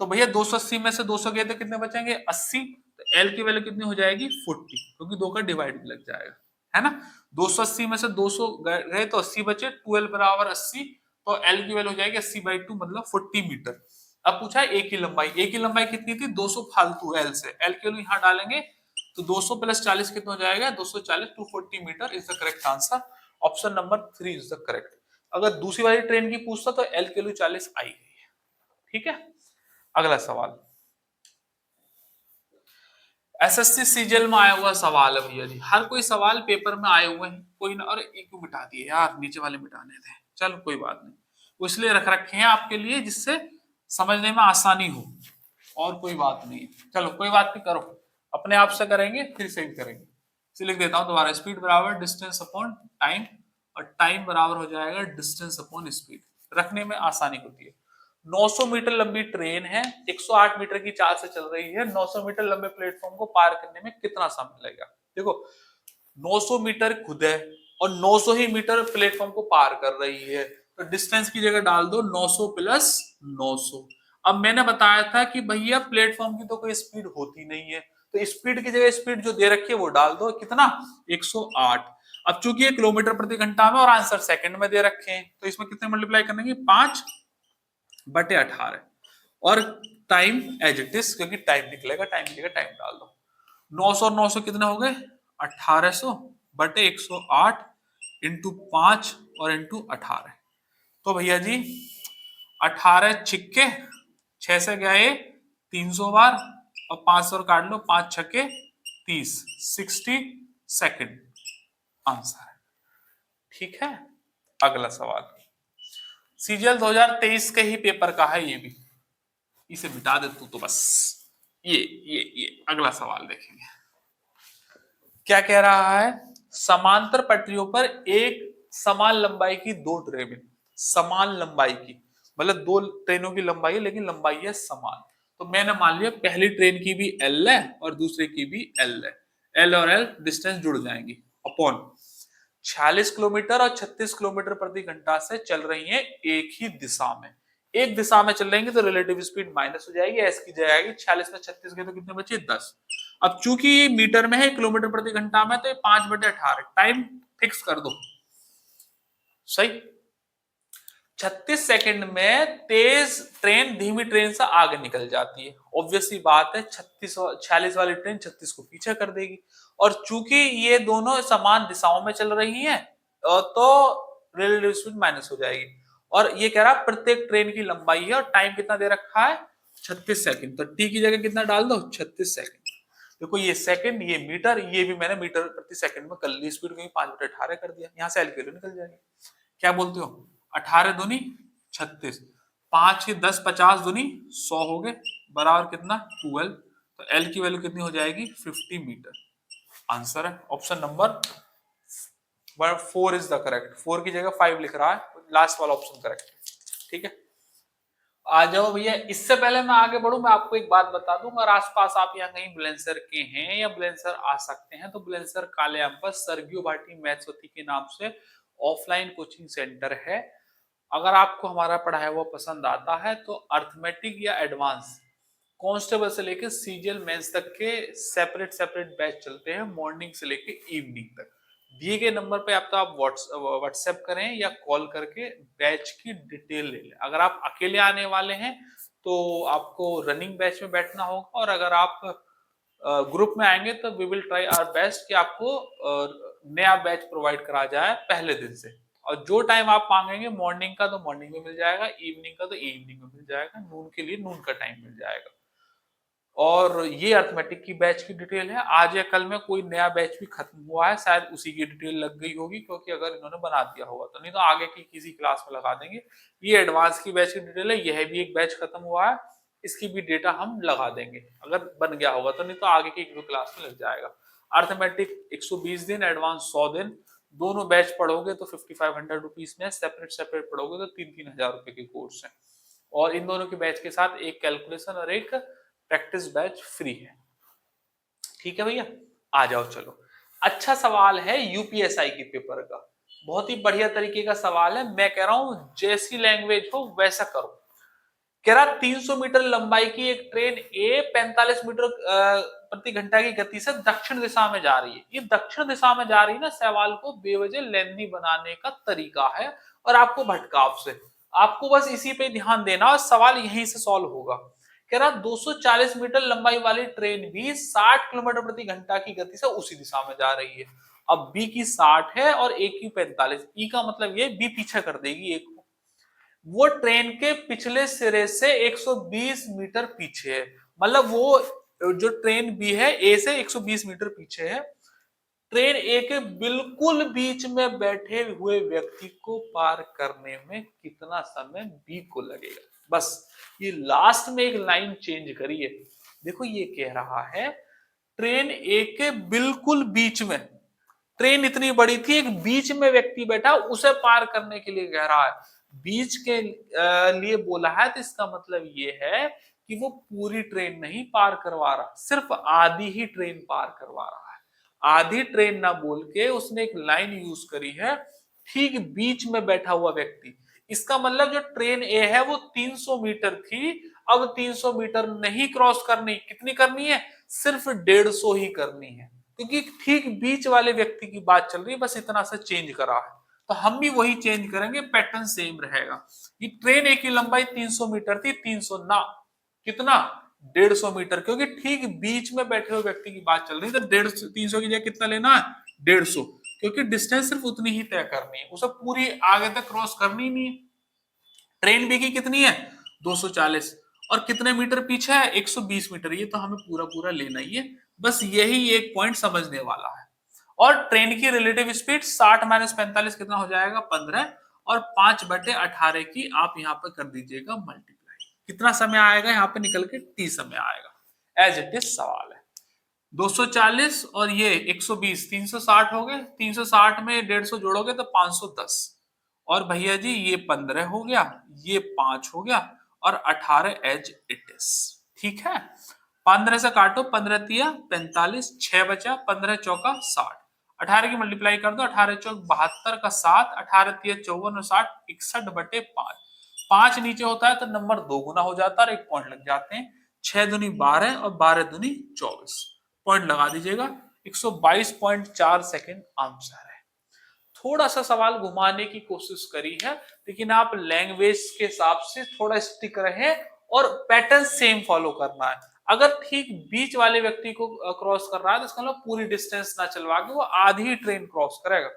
तो भैया 280 में से 200 गए तो कितने बचेंगे? 80। तो एल की वैल्यू कितनी हो जाएगी? 40, क्योंकि 2 का डिवाइड भी लग जाएगा, है ना। 280 में से 200 गए तो 80 बचे, 12 बराबर 80, तो एल की वैल्यू हो जाएगी 80/2, मतलब 40 मीटर। अब पूछा है ए की लंबाई। ए की लंबाई कितनी थी? 200 फालतू एल से, एल की वैल्यू यहां डालेंगे, तो 200 प्लस 40 कितना हो जाएगा? 240, 240 metre is the correct answer. Option number 3 is the correct. अगर दूसरी वाली ट्रेन की पूछता तो एल की वैल्यू 40 आई गई है। ठीक है, अगला सवाल एसएससी सीजीएल में आया हुआ सवाल है भैया जी। हर कोई सवाल पेपर में आए हुए हैं, कोई ना। और एक को मिटा दिए यार, नीचे वाले मिटाने थे, चलो कोई बात नहीं, वो इसलिए रख रखे हैं आपके लिए जिससे समझने में आसानी हो, और कोई बात नहीं। चलो कोई बात नहीं, करो अपने आप से करेंगे, फिर से भी करेंगे। इसे लिख देता हूं दोबारा, स्पीड बराबर डिस्टेंस अपॉन टाइम, और टाइम बराबर हो जाएगा डिस्टेंस अपॉन स्पीड। रखने में आसानी होती है। 900 मीटर लंबी ट्रेन है, 108 मीटर की चाल से चल रही है। 900 मीटर लंबे प्लेटफॉर्म को पार करने में कितना समय लगेगा? देखो 900 मीटर खुद है और 900 ही मीटर प्लेटफॉर्म को पार कर रही है, तो डिस्टेंस की जगह डाल दो 900 प्लस 900। अब मैंने बताया था कि भैया प्लेटफॉर्म की तो कोई स्पीड होती नहीं है, तो स्पीड की जगह स्पीड जो दे रखी है वो डाल दो, कितना? 108। अब चूंकि ये किलोमीटर प्रति घंटा में और आंसर सेकंड में दे रखे हैं, तो इसमें कितने मल्टीप्लाई करने? 5/18, और टाइम एज इट इज, क्योंकि टाइम निकलेगा, टाइम की जगह टाइम डाल दो। 900 और 900 कितने हो गए? 1800/108 इंटू 5 और इंटू 18। तो भैया जी 18 छिक्के 6 से गए 300 बार, और 500 काट लो, 5 छक्के 30, 60 सेकंड आंसर है। ठीक है, अगला सवाल सीजीएल 2023 के ही पेपर का है, ये भी इसे मिटा दे तू तो बस। ये अगला सवाल देखेंगे, क्या कह रहा है। समांतर पटरियों पर एक समान लंबाई की दो ट्रेन, समान लंबाई की मतलब दो ट्रेनों की लंबाई है लेकिन लंबाई है समान। तो मैंने मान लिया पहली ट्रेन की भी एल है और दूसरे की भी एल है, एल और एल डिस्टेंस जुड़ जाएंगी अपॉन 46 किलोमीटर और 36 किलोमीटर प्रति घंटा से चल रही हैं एक ही दिशा में। एक दिशा में चल रही तो रिलेटिव स्पीड माइनस हो जाएगी, एस की जाएगी 46 में 36 के तो कितने बचे 10। अब चूंकि ये मीटर में है किलोमीटर प्रति घंटा में तो ये 5/18 टाइम फिक्स कर दो सही। 36 सेकंड में तेज ट्रेन धीमी ट्रेन से आगे निकल जाती है, ऑब्वियसली बात है 46 वाली ट्रेन 36 को पीछे कर देगी। और चूंकि ये दोनों समान दिशाओं में चल रही हैं तो रिलेटिव स्पीड माइनस हो जाएगी। और ये कह रहा है प्रत्येक ट्रेन की लंबाई है और टाइम कितना दे रखा है 36 सेकंड, तो टी की जगह कितना डाल दो 36 सेकंड। देखो ये सेकंड ये मीटर, ये भी मैंने मीटर प्रति सेकंड में कर ली, स्पीड को 5/18 कर दिया, यहाँ से एल निकल जाएगी। क्या बोलते हो 18 दूनी 36, 5 की 10 50 दूनी 100 हो गए बराबर कितना 12। तो एल की वैल्यू कितनी हो जाएगी 50 मीटर। आंसर है option number 4 is the correct. 4 की जगह 5 लिख रहा है, लास्ट वाला ऑप्शन करेक्ट। ठीक है आ जाओ भैया। इससे पहले मैं आगे बढ़ूं मैं आपको एक बात बता दूं, अगर आसपास आप यहाँ कहीं बुलंदशहर के हैं या बुलंदशहर आ सकते हैं तो बुलंदशहर कालेआम पर सरगियो भाटी मैथ्सवती के नाम से ऑफलाइन कोचिंग सेंटर है। अगर आपको हमारा पढ़ाया हुआ पसंद आता है तो अर्थमेटिक या एडवांस कांस्टेबल से लेकर सीजीएल मेंस तक के सेपरेट बैच चलते हैं मॉर्निंग से लेकर इवनिंग तक। दिए गए नंबर पे आप व्हाट्सएप करें या कॉल करके बैच की डिटेल ले लें। अगर आप अकेले आने वाले हैं तो आपको रनिंग बैच में बैठना होगा, और अगर आप ग्रुप में आएंगे तो we will try our best कि आपको नया बैच प्रोवाइड करा जाए पहले दिन से। और जो टाइम आप मांगेंगे मॉर्निंग का तो मॉर्निंग में मिल जाएगा, इवनिंग का तो इवनिंग में मिल जाएगा, नून के लिए नून का टाइम मिल जाएगा। और ये अर्थमेटिक की बैच की डिटेल है। आज या कल में कोई नया बैच भी खत्म हुआ है, शायद उसी की डिटेल लग गई होगी, क्योंकि अगर इन्होंने बना दिया होगा तो, नहीं तो आगे की किसी क्लास में लगा देंगे। ये एडवांस की बैच की डिटेल है, यह भी एक बैच खत्म हुआ है, इसकी भी डेटा हम लगा देंगे अगर बन गया होगा तो, नहीं तो आगे की एक क्लास में लग जाएगा। अर्थमेटिक 120 दिन, एडवांस 100 दिन, दोनों बैच पढ़ोगे तो 5500 रुपीज में, सेपरेट पढ़ोगे तो 3-3000 रुपए के कोर्स है। और इन दोनों के बैच के साथ एक कैलकुलेशन और एक प्रैक्टिस बैच फ्री है। ठीक है भैया आ जाओ चलो। अच्छा सवाल है यूपीएसआई की पेपर का, बहुत ही बढ़िया तरीके का सवाल है। मैं कह रहा हूं जैसी लैंग्वेज हो वैसा करो। कह रहा 300 मीटर लंबाई की एक ट्रेन ए 45 मीटर प्रति घंटा की गति से दक्षिण दिशा में जा रही है। ये दक्षिण दिशा में जा रही है ना, सवाल को बेवजह लेंदी बनाने का तरीका है और आपको भटकाव से, आपको बस इसी पे ध्यान देना और सवाल यहीं से सॉल्व होगा। कह रहा 240 मीटर लंबाई वाली ट्रेन भी 60 किलोमीटर प्रति घंटा की गति से उसी दिशा में जा रही है। अब बी की 60 है और ए की 45, ई का मतलब ये बी पीछे कर देगी एक को। वो ट्रेन के पिछले सिरे से 120 मीटर पीछे है, मतलब वो जो ट्रेन बी है ए से 120 मीटर पीछे है। ट्रेन ए के बिल्कुल बीच में बैठे हुए व्यक्ति को पार करने में कितना समय बी को लगेगा। बस ये लास्ट में एक लाइन चेंज करिए। देखो ये कह रहा है ट्रेन ए के बिल्कुल बीच में, ट्रेन इतनी बड़ी थी एक बीच में व्यक्ति बैठा, उसे पार करने के लिए कह रहा है। बीच के लिए बोला है तो इसका मतलब ये है कि वो पूरी ट्रेन नहीं पार करवा रहा, सिर्फ आधी ही ट्रेन पार करवा रहा है। आधी ट्रेन ना बोल के उसने एक लाइन यूज करी है, ठीक बीच में बैठा हुआ व्यक्ति। इसका मतलब जो ट्रेन ए है वो 300 मीटर थी, अब 300 मीटर नहीं क्रॉस करनी, कितनी करनी है सिर्फ 150 ही करनी है, क्योंकि ठीक बीच वाले व्यक्ति की बात चल रही है, बस इतना सा चेंज करा है। तो हम भी वही चेंज करेंगे, पैटर्न सेम रहेगा। ये ट्रेन ए की लंबाई 300 मीटर थी, 300 ना कितना 150 मीटर, क्योंकि ठीक बीच में बैठे हुए व्यक्ति की बात चल रही है। तो 150 300 की जगह कितना लेना है 150, क्योंकि डिस्टेंस सिर्फ उतनी ही तय करनी है, उसे पूरी आगे तक क्रॉस करनी नहीं है। ट्रेन बी की कितनी है 240 और कितने मीटर पीछे है 120 मीटर, ये तो हमें पूरा पूरा लेना ही है। बस यही एक पॉइंट समझने वाला है। और ट्रेन की रिलेटिव स्पीड 60 - 45 कितना हो जाएगा 15, और 5/18 की आप यहाँ पर कर दीजिएगा मल्टीप्लाई। कितना समय आएगा यहाँ पे निकल के? t समय आएगा। एज इट इज सवाल है। 240 और ये 120 360 हो गए। 360 में 150 जोड़ोगे तो 510 और भैया जी ये 15 हो गया, ये 5 हो गया और 18 एज इट इज। ठीक है, 15 से काटो, 15 तिया 45, 6 बचा, 15 चौका 60, 18 की मल्टीप्लाई कर दो, 18 चौक 72 का 7, 18 तिया 54 और 60 61/5। 5 नीचे होता है तो नंबर 2 गुना हो जाता है और 1 पॉइंट लग जाते हैं। 6 दूनी 12 और 12 दूनी 24, पॉइंट लगा दीजिएगा। 122.4 सेकंड आंसर है। थोड़ा सा सवाल घुमाने की कोशिश करी है, लेकिन आप लैंग्वेज के हिसाब से थोड़ा स्टिक रहे और पैटर्न सेम फॉलो करना है। अगर ठीक बीच वाले व्यक्ति को क्रॉस कर रहा है तो इसका मतलब पूरी डिस्टेंस ना चलवा के वो आधी ही ट्रेन क्रॉस करेगा।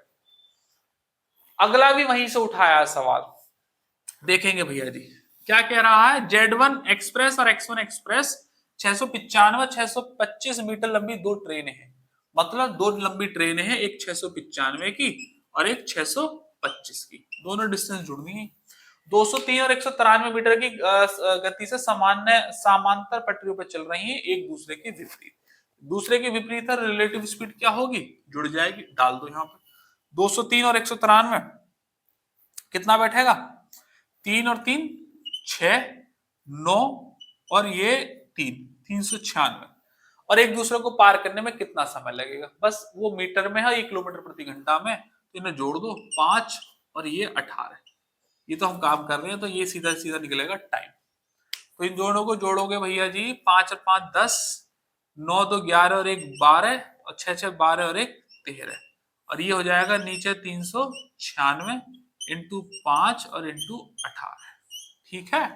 अगला भी वहीं से उठाया है सवाल, देखेंगे भैया जी क्या कह रहा है। Z1 एक्सप्रेस और X1 एक्सप्रेस 695 625 मीटर लंबी दो ट्रेन है। मतलब दो लंबी ट्रेन है, एक 695 की और एक 625 की, दोनों डिस्टेंस जुड़नी है। 203 और 193 मीटर की गति से समांतर पटरियों पर चल रही है, एक दूसरे के विपरीत। दूसरे के विपरीत है, रिलेटिव स्पीड क्या होगी? जुड़ जाएगी, डाल दो यहाँ पर। 203 और 193 कितना बैठेगा? 3 और 3 6 9 और ये 396 और एक दूसरे को पार करने में कितना समय लगेगा? बस वो मीटर में है, ये किलोमीटर प्रति घंटा में, तो इन्हें जोड़ दो 5 और ये 18। ये तो हम काम कर रहे हैं तो ये सीधा सीधा निकलेगा टाइम। तो इन दोनों को जोड़ोगे भैया जी, 5 और 5 10, 9 2 11 और 1 12 और 6 6 12 और 1 13 और ये हो जाएगा नीचे 396 इंटू 5 और इंटू 18। ठीक है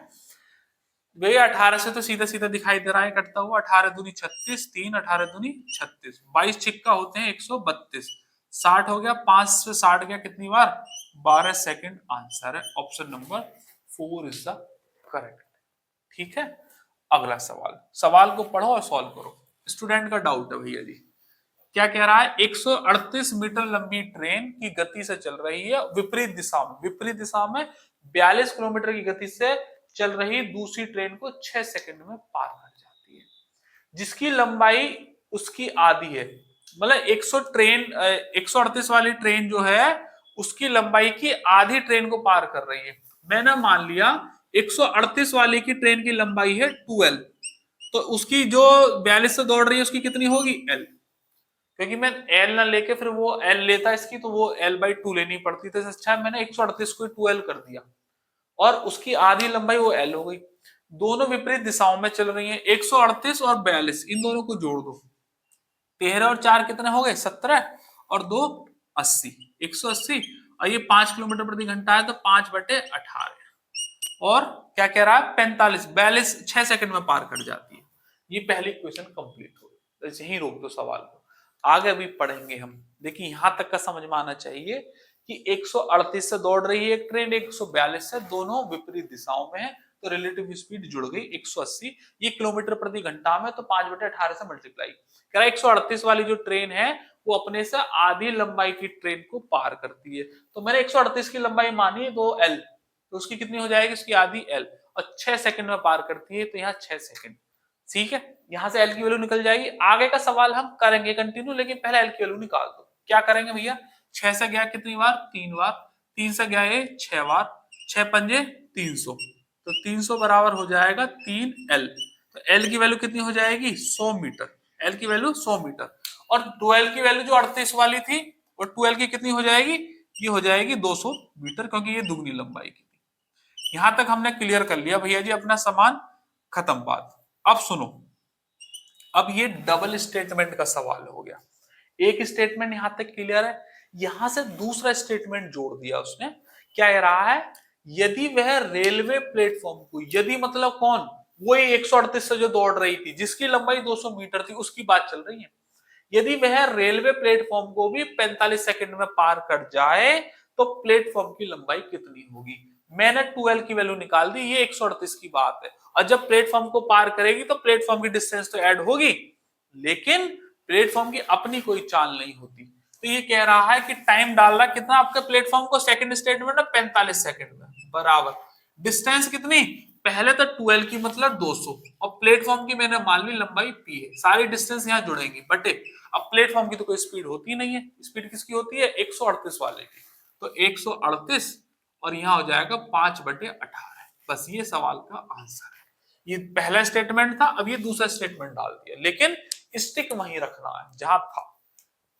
भैया, 18 से तो सीधा सीधा दिखाई दे रहा है कटता हुआ। 18 दूनी 36, 3 18 दूनी 36, 22 छिक्का होते हैं 132, 60 हो गया, 5 से 60 गया कितनी बार? 12 सेकंड आंसर है। Option number 4 is the correct. ठीक है, अगला सवाल, सवाल को पढ़ो और सॉल्व करो। स्टूडेंट का डाउट है भैया जी, क्या कह रहा है? 138 मीटर लंबी ट्रेन की गति से चल रही है विपरीत दिशा में, विपरीत दिशा में 42 किलोमीटर की गति से चल रही दूसरी ट्रेन को 6 सेकंड में पार कर जाती है, जिसकी लंबाई उसकी आधी है। मतलब 138 वाली ट्रेन जो है उसकी लंबाई की आधी ट्रेन को पार कर रही है। मैंने मान लिया 138 वाली की ट्रेन की लंबाई है 2L, तो उसकी जो 42 से दौड़ रही है उसकी कितनी होगी? L। क्योंकि मैं L ना लेके फिर वो L लेता इसकी, तो वो L/2 लेनी पड़ती, तो अच्छा मैंने 138 को 2L कर दिया और उसकी आधी लंबाई वो L हो गई। दोनों विपरीत दिशाओं में चल रही हैं, 138 और 42, इन दोनों को जोड़ दो, 13 और 4 कितने हो गए? 17 और 2 80, 180 और ये 5 किलोमीटर प्रति घंटा है तो 5/18 और क्या कह रहा है? 45 42 6 सेकंड में पार कर जाती है। ये पहली क्वेश्चन कंप्लीट हो गई, तो यहीं रोक दो सवाल को, आगे अभी पढ़ेंगे हम। देखिए यहां तक का समझ में आना चाहिए कि 138 से दौड़ रही है एक ट्रेन, 142 से, दोनों विपरीत दिशाओं में है, तो रिलेटिव स्पीड जुड़ गई 180। ये किलोमीटर प्रति घंटा में, तो 5/18 से मल्टीप्लाई। कह रहा है 138 वाली जो ट्रेन है वो अपने से आधी लंबाई की ट्रेन को पार करती है, तो मैंने 138 की लंबाई मानी है 2L, तो उसकी कितनी हो जाएगी? उसकी आधी L, और 6 सेकंड में पार करती है, तो यहाँ 6 सेकंड। ठीक है, यहां से L की वैल्यू निकल जाएगी। आगे का सवाल हम करेंगे कंटिन्यू, लेकिन पहले L की वैल्यू निकाल दो। क्या करेंगे भैया? 6 से गया कितनी बार? 3 बार, 3 से गया ये 6 बार, 6 पंजे 300, तो 300 बराबर हो जाएगा 3L। तो L की वैल्यू कितनी हो जाएगी? 100 मीटर। L की वैल्यू 100 मीटर और 2L की वैल्यू जो 38 वाली थी, और 2L की कितनी हो जाएगी? ये हो जाएगी 200 मीटर, क्योंकि ये दुगनी लंबाई की थी। यहां तक हमने क्लियर कर लिया भैया जी, अपना सामान खत्म बात। अब सुनो, अब ये डबल स्टेटमेंट का सवाल हो गया। एक स्टेटमेंट यहां तक क्लियर है, यहां से दूसरा स्टेटमेंट जोड़ दिया उसने। क्या कह रहा है? यदि वह रेलवे प्लेटफॉर्म को, यदि मतलब कौन? वही 138 से जो दौड़ रही थी, जिसकी लंबाई 200 मीटर थी, उसकी बात चल रही है। यदि वह रेलवे प्लेटफॉर्म को भी 45 सेकंड में पार कर जाए तो प्लेटफॉर्म की लंबाई कितनी होगी? मैंने 2L की वैल्यू निकाल दी, ये 138 की बात है। और जब प्लेटफॉर्म को पार करेगी तो प्लेटफॉर्म की डिस्टेंस तो ऐड होगी, लेकिन प्लेटफॉर्म की अपनी कोई चाल नहीं होती। तो ये कह रहा है कि टाइम डाल रहा कितना आपके प्लेटफॉर्म को सेकंड स्टेटमेंट में 45 सेकंड में, बराबर डिस्टेंस कितनी, पहले तो 12 की मतलब 200 और प्लेटफॉर्म की मैंने मान ली लंबाई p है, सारी डिस्टेंस यहाँ जुड़ेंगी बटे, अब प्लेटफॉर्म की तो कोई स्पीड होती नहीं है, स्पीड किसकी होती है 138 वाले की, तो 138 और यहाँ हो जाएगा 5/18। बस ये सवाल का आंसर है। ये पहला स्टेटमेंट था, अब ये दूसरा स्टेटमेंट डाल दिया, लेकिन स्टिक वहीं रखना है जहां था।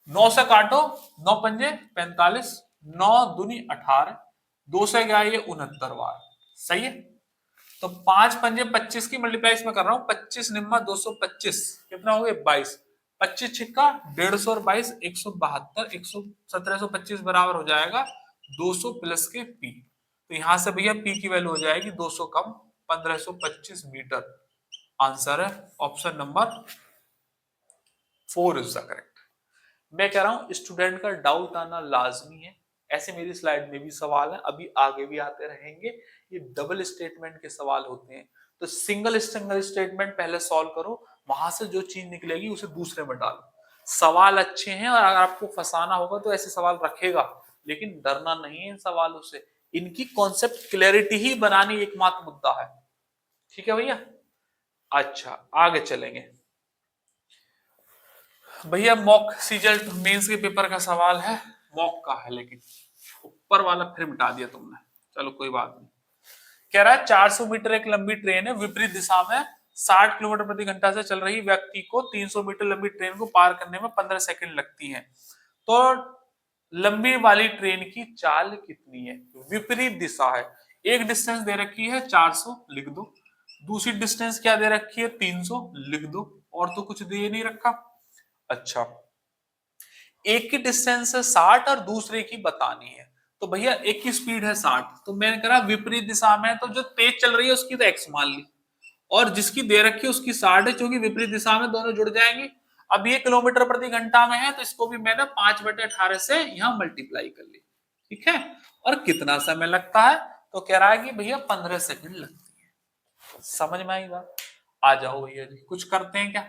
9 से काटो, 9 पंजे 45, 9 दूनी 18, 2 से गया ये 69 बार, सही है। तो 5 पंजे 25 की मल्टीप्लाई में कर रहा हूं, 25 निम्मा 225 कितना हो गया 22, 25 छिक्का 150 और 22 172, 1725 बराबर हो जाएगा 200 प्लस के पी। तो यहां से भैया पी की वैल्यू हो जाएगी 200 कम 1525 मीटर। आंसर है option number 4 is the correct. मैं कह रहा हूं स्टूडेंट का डाउट आना लाजमी है, ऐसे मेरी स्लाइड में भी सवाल है, अभी आगे भी आते रहेंगे। ये डबल स्टेटमेंट के सवाल होते हैं, तो सिंगल सिंगल स्टेटमेंट पहले सॉल्व करो, वहां से जो चीज निकलेगी उसे दूसरे में डालो। सवाल अच्छे हैं और अगर आपको फंसाना होगा तो ऐसे सवाल रखेगा, लेकिन डरना नहीं है इन सवालों से, इनकी कॉन्सेप्ट क्लैरिटी ही बनानी एकमात्र मुद्दा है। ठीक है भैया, अच्छा आगे चलेंगे भैया। मॉक सीजल मेंस के पेपर का सवाल है, मॉक का है, लेकिन ऊपर वाला फिर मिटा दिया तुमने, चलो कोई बात नहीं। कह रहा है 400 मीटर एक लंबी ट्रेन है, विपरीत दिशा में 60 किलोमीटर प्रति घंटा से चल रही व्यक्ति को 300 मीटर लंबी ट्रेन को पार करने में 15 सेकंड लगती है, तो लंबी वाली ट्रेन की चाल कितनी है। विपरीत दिशा है, एक डिस्टेंस दे रखी है 400 लिख दो, दूसरी डिस्टेंस क्या दे रखी है 300 लिख दो, और तो कुछ दे नहीं रखा। अच्छा, एक की डिस्टेंस है 60 और दूसरे की बतानी है, तो भैया एक की स्पीड है 60, तो मैंने कहा विपरीत दिशा में, तो जो तेज चल रही है उसकी तो एक्स मान ली, और जिसकी दे रखी है उसकी 60 है, क्योंकि विपरीत दिशा में दोनों जुड़ जाएंगे। अब ये किलोमीटर प्रति घंटा में है, तो इसको भी मैंने 5/18 से यहाँ मल्टीप्लाई कर ली, ठीक है। और कितना समय लगता है, तो कह रहा है कि भैया 15 सेकंड लगती है। समझ में आई बात, आ जाओ भैया जी कुछ करते हैं क्या,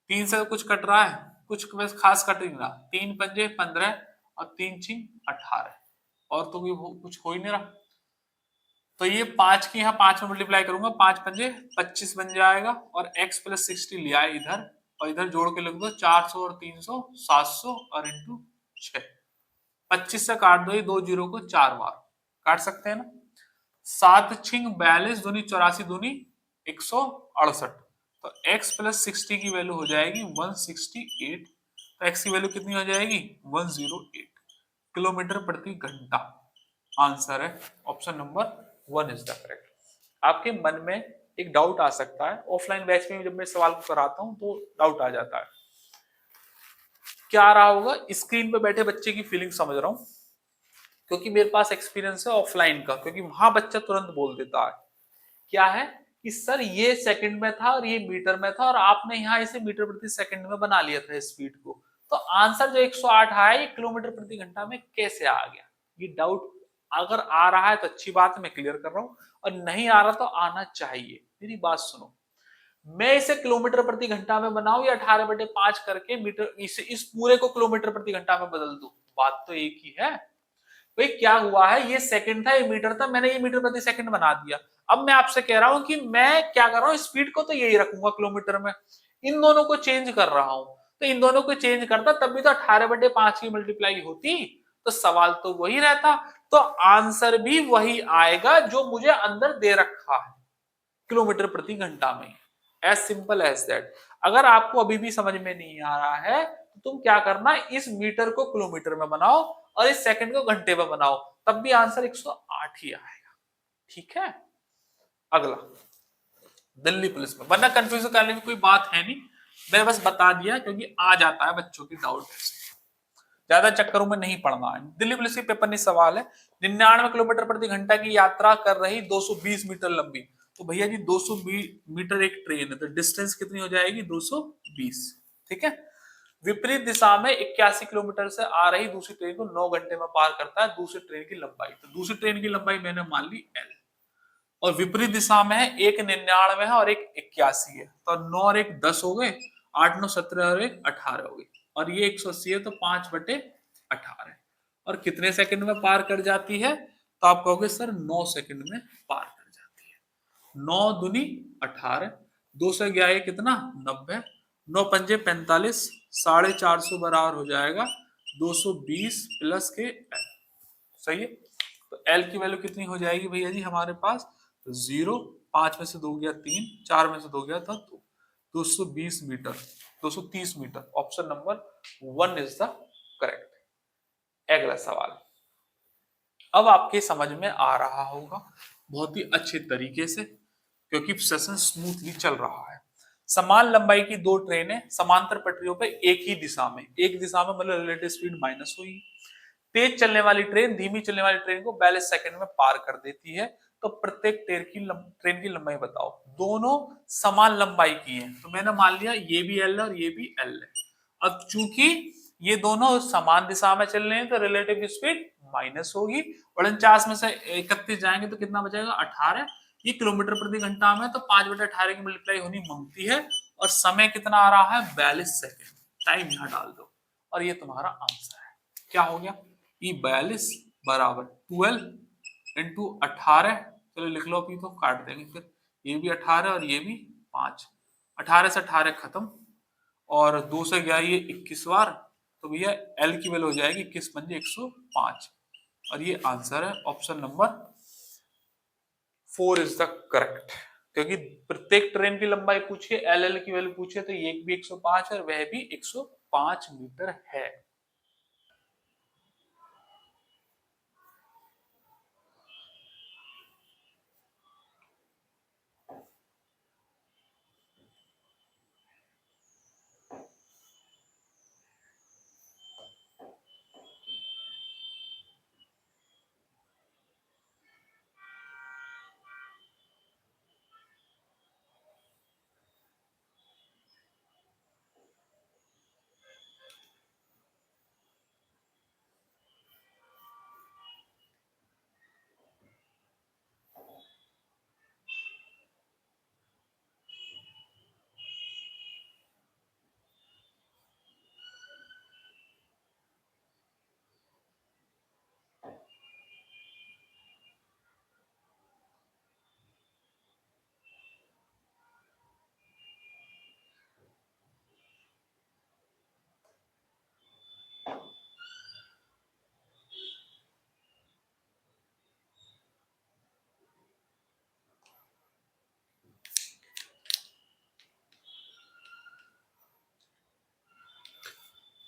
3 से कुछ कट रहा है, कुछ बस खास कट नहीं रहा, 3 पंजे 15 और 3 छिंग 18, और तो कुछ हो ही नहीं रहा। तो ये 5 की यहाँ 5 में मल्टीप्लाई करूंगा, 5 पंजे 25 बन जाएगा, और x प्लस 60 लिया है इधर, और इधर जोड़ के लिख दो 400 और 300 700 और इंटू 6, 25 से काट दो ये 2 जीरो को 4 बार काट सकते हैं ना, 7 छिंग 42 दूनी 84 दूनी 168, तो x प्लस 60 की वैल्यू हो जाएगी 168, तो x की वैल्यू कितनी हो जाएगी 108 किलोमीटर प्रति घंटा। आंसर है option number 1 is the correct. आपके मन में एक डाउट आ सकता है, ऑफलाइन बैच में जब मैं सवाल को कराता हूं तो डाउट आ जाता है, क्या आ रहा होगा, स्क्रीन पे बैठे बच्चे की फीलिंग समझ रहा हूं, क्योंकि मेरे पास एक्सपीरियंस है ऑफलाइन का, क्योंकि वहां बच्चा तुरंत बोल देता है क्या है कि सर ये सेकंड में था और ये मीटर में था, और आपने यहाँ इसे मीटर प्रति सेकंड में बना लिया था स्पीड को, तो आंसर जो 108 है ये किलोमीटर प्रति घंटा में कैसे आ गया। ये डाउट अगर आ रहा है तो अच्छी बात है, मैं क्लियर कर रहा हूं, और नहीं आ रहा तो आना चाहिए। मेरी बात सुनो, मैं इसे किलोमीटर प्रति घंटा में बनाऊं या 18/5 करके मीटर इस पूरे को किलोमीटर प्रति घंटा में बदल दूं, बात तो एक ही है। भाई क्या हुआ है, ये सेकंड था ये मीटर था, मैंने ये मीटर प्रति सेकंड बना दिया। अब मैं आपसे कह रहा हूं कि मैं क्या कर रहा हूं, स्पीड को तो यही रखूंगा किलोमीटर में, इन दोनों को चेंज कर रहा हूं, तो इन दोनों को चेंज करता तब भी तो 18/5 की मल्टीप्लाई होती, तो सवाल तो वही रहता, तो आंसर भी वही आएगा जो मुझे अंदर दे रखा है किलोमीटर प्रति घंटा में। As simple as that. अगर आपको अभी भी समझ में नहीं आ रहा है तो तुम क्या करना, इस मीटर को किलोमीटर में बनाओ और इस सेकंड को घंटे में बनाओ, तब भी आंसर 108 ही आएगा, ठीक है। अगला दिल्ली पुलिस में, वरना कंफ्यूज करने की कोई बात है नहीं, मैं बस बता दिया क्योंकि आ जाता है बच्चों की डाउट, ज्यादा चक्करों में नहीं पड़ना है। दिल्ली पुलिस के पेपर में सवाल है, 99 किलोमीटर प्रति घंटा की यात्रा कर रही 220 मीटर लंबी, तो भैया जी 220 मीटर एक ट्रेन है, तो डिस्टेंस कितनी हो जाएगी 220, ठीक है। विपरीत दिशा में 81 किलोमीटर से आ रही दूसरी ट्रेन को 9 घंटे में पार करता है दूसरी ट्रेन की लंबाई, तो दूसरी ट्रेन की लंबाई मैंने मान ली L, और विपरीत दिशा में है, एक 99 है और एक 81 है, तो 9 और एक 10 हो गए, 8 9 17 और एक 18 हो गए, और ये 180 है तो 5/18। और कितने सेकंड में पार कर जाती है? तो आप कहोगे सर 9 सेकंड में पार कर जाती है। 9 दूनी 18, 2 से गया ये कितना 90, 9 पंजे 45, 450 बराबर हो जाएगा 220 प्लस के एल। सही है। तो एल की वैल्यू कितनी हो जाएगी भैया जी हमारे पास? तो 0, 5 में से 2 गया 3, 4 में से 2 गया था 2, 220 metre, 230 metre. Option number 1 is the correct. अगला सवाल अब आपके समझ में आ रहा होगा बहुत ही अच्छे तरीके से, क्योंकि सेशन स्मूथली चल रहा है। समान लंबाई की दो ट्रेनें समांतर पटरियों पर एक ही दिशा में, एक दिशा में मतलब रिलेटिव स्पीड माइनस हुई। तेज चलने वाली ट्रेन धीमी चलने वाली ट्रेन को 42 सेकंड में पार कर देती है। तो प्रत्येक ट्रेन की लंबाई बताओ। दोनों समान लंबाई की है, तो मैंने मान लिया ये भी एल है और ये भी एल है। अब चूंकि ये दोनों समान दिशा में चल रहे हैं तो रिलेटिव स्पीड माइनस होगी। 49 में से 31 जाएंगे तो कितना बचेगा 18। ये किलोमीटर प्रति घंटा में, तो 5/18 की मल्टीप्लाई होनी मांगती है। और समय कितना आ रहा है 42 सेकेंड। टाइम यहां डाल दो और ये तुम्हारा आंसर है। क्या हो गया? ये 42 बराबर 12 इंटू 18। चलो लिख लो, अभी तो काट देंगे फिर। ये भी 18 और ये भी 5। 18 से 18 खत्म और 2 से गया ये 21 बार, तो भैया एल की वैल्यू हो जाएगी 21 पंजे 105। और ये आंसर है option number 4 is the correct. क्योंकि प्रत्येक ट्रेन की लंबाई पूछिए, एल की वैल्यू पूछिए, तो ये भी 105 है और वह भी 105 मीटर है।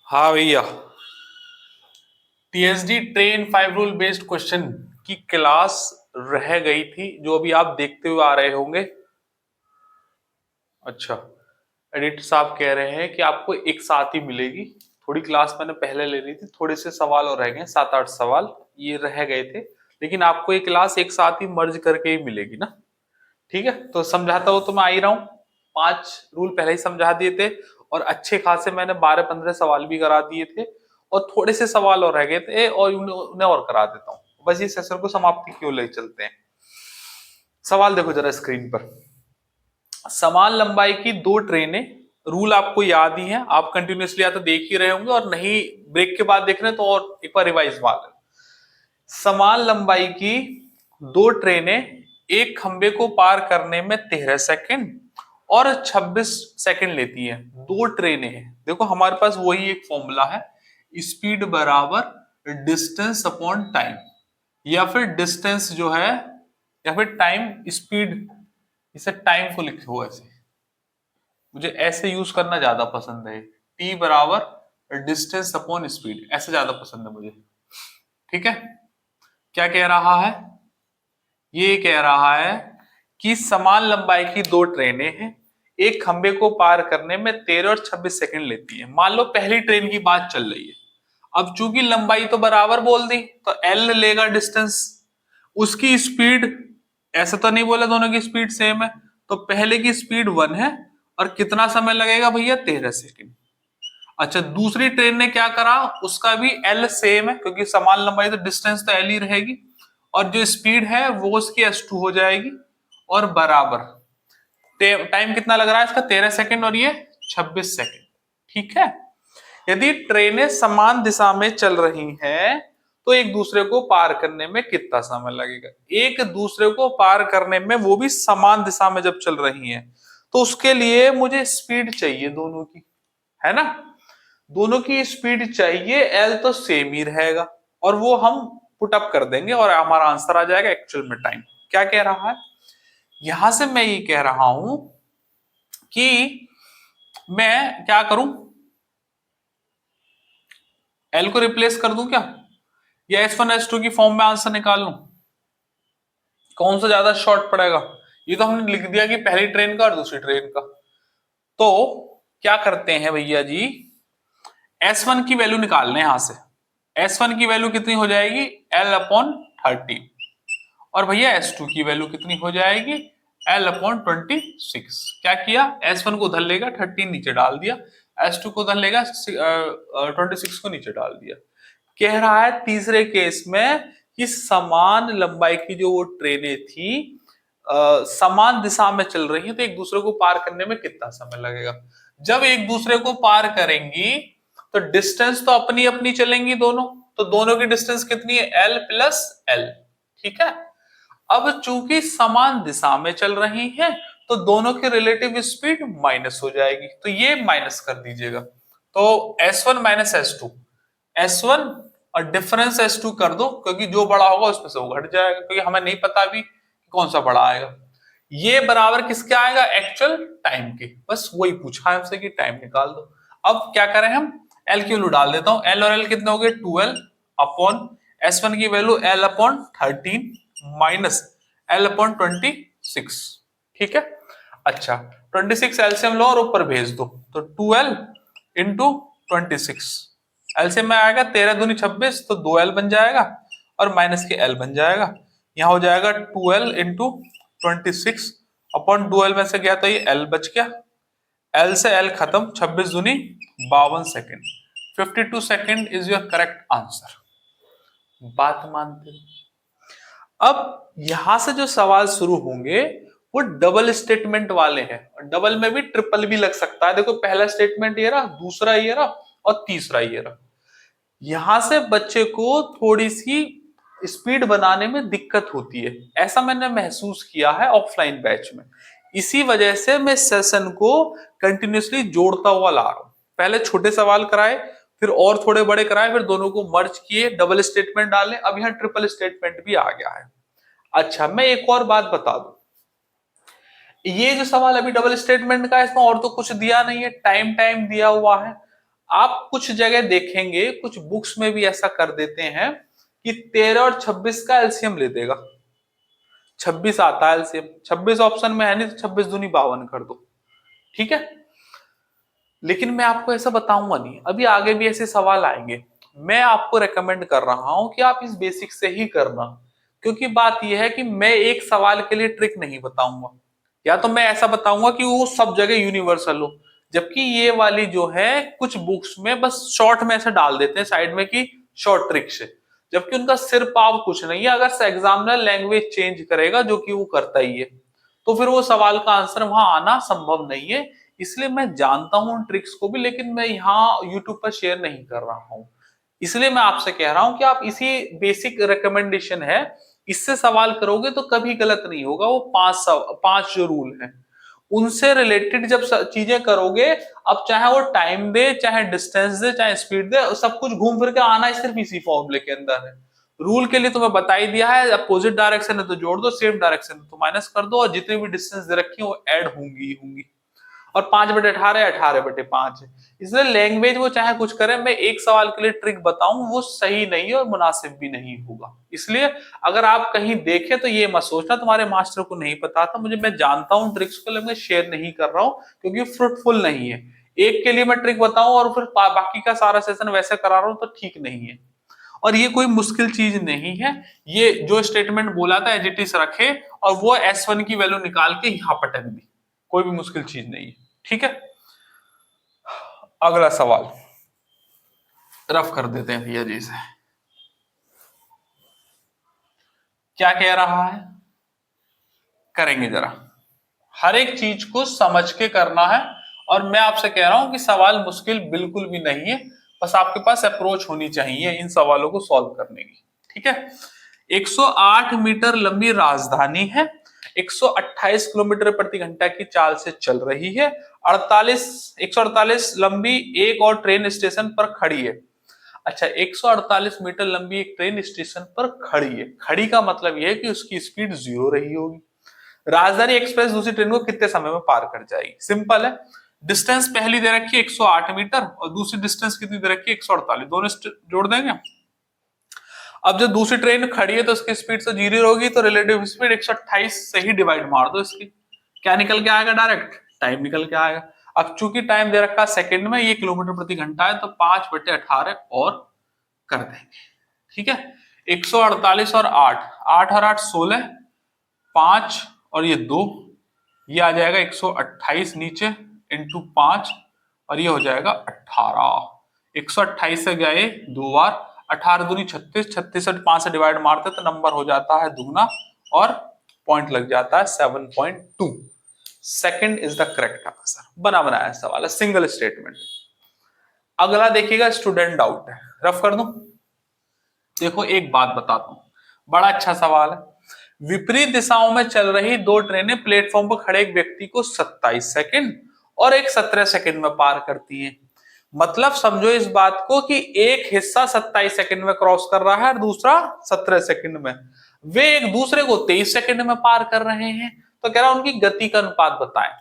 हाँ भैया, TSD train 5 rule based question की क्लास रह गई थी, जो अभी आप देखते हुए आ रहे होंगे। अच्छा, एडिटर साहब कह रहे हैं कि आपको एक साथ ही मिलेगी। थोड़ी क्लास मैंने पहले ले ली थी, थोड़े से सवाल और रह गए, 7-8 सवाल ये रह गए थे, लेकिन आपको ये क्लास एक साथ ही मर्ज करके ही मिलेगी ना। ठीक है, तो समझाता हूं तो मैं आ ही रहा हूँ। 5 रूल पहले ही समझा दिए थे और अच्छे खासे मैंने 12-15 सवाल भी करा दिए थे, और थोड़े से सवाल और रह गए थे और उन्हें और करा देता हूँ। बस ये सेशन को समाप्ति क्यों ले चलते हैं। सवाल देखो जरा स्क्रीन पर। समान लंबाई की दो ट्रेनें, रूल आपको याद ही है, आप कंटिन्यूअसली या तो देख ही रहे होंगे, और नहीं ब्रेक के बाद देख रहे हैं तो और एक बार रिवाइज मार लें। समान लंबाई की दो ट्रेनें एक खंबे को पार करने में 13 सेकंड और 26 सेकंड लेती हैं। दो ट्रेनें हैं, देखो हमारे पास वही एक फॉर्मूला है, स्पीड बराबर डिस्टेंस अपॉन टाइम, या फिर डिस्टेंस जो है, या फिर टाइम स्पीड, इसे टाइम को लिखो ऐसे, मुझे ऐसे यूज करना ज्यादा पसंद है। टी बराबर डिस्टेंस अपॉन स्पीड, ऐसे ज्यादा पसंद है मुझे। ठीक है, क्या कह रहा है? ये कह रहा है कि समान लंबाई की दो ट्रेनें हैं, एक खंबे को पार करने में 13 और 26 सेकंड लेती है। मान लो पहली ट्रेन की बात चल रही है। अब चूंकि लंबाई तो बराबर बोल दी, तो एल लेगा डिस्टेंस, उसकी स्पीड, ऐसा तो नहीं बोला दोनों की स्पीड सेम है, तो पहले की स्पीड 1 है और कितना समय लगेगा भैया 13 सेकंड। अच्छा, दूसरी ट्रेन ने क्या करा, उसका भी एल सेम है, क्योंकि समान लंबाई तो डिस्टेंस तो एल ही रहेगी, और जो स्पीड है वो उसकी s2 हो जाएगी, और बराबर टाइम कितना लग रहा है इसका 13 सेकंड और ये 26 सेकंड। ठीक है, यदि ट्रेनें समान दिशा में चल रही हैं तो एक दूसरे को पार करने में कितना समय लगेगा। एक दूसरे को पार करने में, वो भी समान दिशा में जब चल रही हैं, तो उसके लिए मुझे स्पीड चाहिए दोनों की, है ना। दोनों की स्पीड चाहिए, एल तो सेम ही रहेगा और वो हम पुट अप कर देंगे और हमारा आंसर आ जाएगा एक्चुअल में टाइम। क्या कह रहा है, यहां से मैं ये कह रहा हूं कि मैं क्या करूं, एल को रिप्लेस कर दूं क्या, या S1 S2 की फॉर्म में आंसर निकाल लूं, कौन सा ज्यादा शॉर्ट पड़ेगा। ये तो हमने लिख दिया कि पहली ट्रेन का और दूसरी ट्रेन का। तो क्या करते हैं भैया जी, S1 की वैल्यू निकाल लें यहां से। S1 की वैल्यू कितनी हो जाएगी, L/30, और भैया S2 की वैल्यू कितनी हो जाएगी, L/26। क्या किया, S1 को उधर लेगा 13 नीचे डाल दिया, S2 को उधर लेगा 26 को नीचे डाल दिया। कह रहा है तीसरे केस में कि समान लंबाई की जो वो ट्रेनें थी समान दिशा में चल रही हैं, तो एक दूसरे को पार करने में कितना समय लगेगा। जब एक दूसरे को पार करेंगी तो डिस्टेंस तो अपनी अपनी चलेंगी दोनों, तो दोनों की डिस्टेंस कितनी है, L+L। ठीक है, अब चूंकि समान दिशा में चल रही हैं तो दोनों की रिलेटिव स्पीड माइनस हो जाएगी, तो ये माइनस कर दीजिएगा। तो S1 माइनस S2, S1 और डिफरेंस S2 कर दो, क्योंकि जो बड़ा होगा उसमें से वो घट जाएगा, क्योंकि हमें नहीं पता अभी कौन सा बड़ा आएगा। ये बराबर किसके आएगा, एक्चुअल टाइम के। बस वही पूछा है हमसे कि टाइम निकाल दो। अब क्या करें हम, एल की वैल्यू डाल देता हूं, एल और एल कितने हो गए, 12 अपॉन S1 की वैल्यू L/13 माइनस L/26। ठीक है, अच्छा 26 एलसीएम लो और ऊपर भेज दो, तो 12 इंटू 26, एलसीएम में आएगा 13 दूनी 26, तो 2L बन जाएगा और माइनस के L बन जाएगा। यहाँ हो जाएगा 12 इंटू 26 अपॉन 2L में से गया तो ये L बच गया, L से L खत्म, 26 दूनी 52 second, 52 second is your correct answer. बात मानते हो। अब यहां से जो सवाल शुरू होंगे वो डबल स्टेटमेंट वाले हैं, और डबल में भी ट्रिपल भी लग सकता है। देखो पहला स्टेटमेंट ये रहा, दूसरा ये रहा और तीसरा ये रहा। यहां से बच्चे को थोड़ी सी स्पीड बनाने में दिक्कत होती है, ऐसा मैंने महसूस किया है ऑफलाइन बैच में। इसी वजह से मैं सेशन को कंटिन्यूअसली जोड़ता हुआ ला रहा हूं। पहले छोटे सवाल कराए, फिर और थोड़े बड़े कराए, फिर दोनों को मर्ज किए, डबल स्टेटमेंट डाले, अब यहाँ ट्रिपल स्टेटमेंट भी आ गया है। अच्छा मैं एक और बात बता दूं, ये जो सवाल अभी डबल स्टेटमेंट का है इसमें और तो कुछ दिया नहीं है, टाइम टाइम दिया हुआ है। आप कुछ जगह देखेंगे, कुछ बुक्स में भी ऐसा कर देते हैं कि 13 और 26 का एलसीएम ले देगा, 26 आता है एलसीएम, 26 ऑप्शन में है नहीं तो 26 दूनी 52 कर दो। ठीक है, लेकिन मैं आपको ऐसा बताऊंगा नहीं, अभी आगे भी ऐसे सवाल आएंगे। मैं आपको रेकमेंड कर रहा हूं कि आप इस बेसिक से ही करना, क्योंकि बात यह है कि मैं एक सवाल के लिए ट्रिक नहीं बताऊंगा, या तो मैं ऐसा बताऊंगा कि वो सब जगह यूनिवर्सल हो, जबकि ये वाली जो है कुछ बुक्स में बस शॉर्ट में ऐसे डाल देते हैं साइड में कि शॉर्ट ट्रिक से, जबकि उनका सिर पाव कुछ नहीं है। अगर एग्जामिनर लैंग्वेज चेंज करेगा, जो कि वो करता ही है, तो फिर वो सवाल का आंसर वहां आना संभव नहीं है। इसलिए मैं जानता हूं उन ट्रिक्स को भी, लेकिन मैं यहाँ यूट्यूब पर शेयर नहीं कर रहा हूं। इसलिए मैं आपसे कह रहा हूं कि आप इसी बेसिक रिकमेंडेशन है, इससे सवाल करोगे तो कभी गलत नहीं होगा। वो पांच जो रूल हैं उनसे रिलेटेड जब चीजें करोगे, अब चाहे वो टाइम दे, चाहे डिस्टेंस दे, चाहे स्पीड दे, सब कुछ घूम फिर के आना सिर्फ इसी फॉर्मूले के अंदर है। रूल के लिए तुम्हें बता ही दिया है, अपोजिट डायरेक्शन है तो जोड़ दो, सेम डायरेक्शन है तो माइनस कर दो, और जितनी भी डिस्टेंस दे रखी है वो ऐड होंगी होंगी। और 5/18 18/5 है। इसलिए लैंग्वेज वो चाहे कुछ करे, मैं एक सवाल के लिए ट्रिक बताऊं वो सही नहीं है और मुनासिब भी नहीं होगा। इसलिए अगर आप कहीं देखें तो ये मत सोचना तुम्हारे मास्टर को नहीं पता था, मुझे, मैं जानता हूं ट्रिक्स को, लेकिन मैं शेयर नहीं कर रहा हूं क्योंकि फ्रूटफुल नहीं है। एक के लिए मैं ट्रिक बताऊं और फिर बाकी का सारा सेशन वैसे करा रहा हूं तो ठीक नहीं है। और ये कोई मुश्किल चीज नहीं है, ये जो स्टेटमेंट बोला था एजिटिस रखे और वो S1 की वैल्यू निकाल के यहां पटक दी, कोई भी मुश्किल चीज नहीं है। ठीक है, अगला सवाल रफ कर देते हैं भैया जी से। क्या कह रहा है, करेंगे जरा, हर एक चीज को समझ के करना है। और मैं आपसे कह रहा हूं कि सवाल मुश्किल बिल्कुल भी नहीं है, बस आपके पास अप्रोच होनी चाहिए इन सवालों को सॉल्व करने की। ठीक है, 108 मीटर लंबी राजधानी है, 128 किलोमीटर प्रति घंटा की चाल से चल रही है, 148 लंबी एक और ट्रेन स्टेशन पर खड़ी है। अच्छा, 148 मीटर लंबी एक ट्रेन स्टेशन पर खड़ी है, खड़ी का मतलब यह है कि उसकी स्पीड 0 रही होगी। राजधानी एक्सप्रेस दूसरी ट्रेन को कितने समय में पार कर जाएगी? सिंपल है, डिस्टेंस पहली दे रखी है 108 मीटर और दूसरी डिस्टेंस कितनी दे रखी है 148, दोनों जोड़ देंगे। अब जब दूसरी ट्रेन खड़ी है तो उसकी स्पीड तो 0 होगी, तो रिलेटिव स्पीड 128 से ही डिवाइड मार दो इसकी, क्या निकल के आएगा? डायरेक्ट टाइम निकल के आएगा। अब चूंकि टाइम दे रखा है सेकंड में, ये किलोमीटर प्रति घंटा है, तो 5/18 और कर देंगे। ठीक है, 148 और 8, 8 और 8 16, 5 और ये 2, ये आ जाएगा 128 नीचे इंटू 5 और ये हो जाएगा 18। 128 से गए 2 बार, 18 दूनी 36, 36 से 5 से डिवाइड मारते तो नंबर हो जाता है दुगना और पॉइंट लग जाता है 7.2। Second is the correct answer. बना बनाया सवाल है, सिंगल स्टेटमेंट। अगला देखिएगा, स्टूडेंट डाउट है, रफ कर दूं। देखो एक बात बताता हूं, बड़ा अच्छा सवाल है। विपरीत दिशाओं में चल रही दो ट्रेनें प्लेटफॉर्म पर खड़े एक व्यक्ति को 27 सेकंड और एक 17 सेकंड में पार करती हैं। मतलब समझो इस बात को कि एक हिस्सा 27 सेकंड में क्रॉस कर रहा है और दूसरा 17 सेकंड में, वे एक दूसरे को 23 सेकंड में पार कर रहे हैं। तो कह रहा उनकी गति का अनुपात बताएं।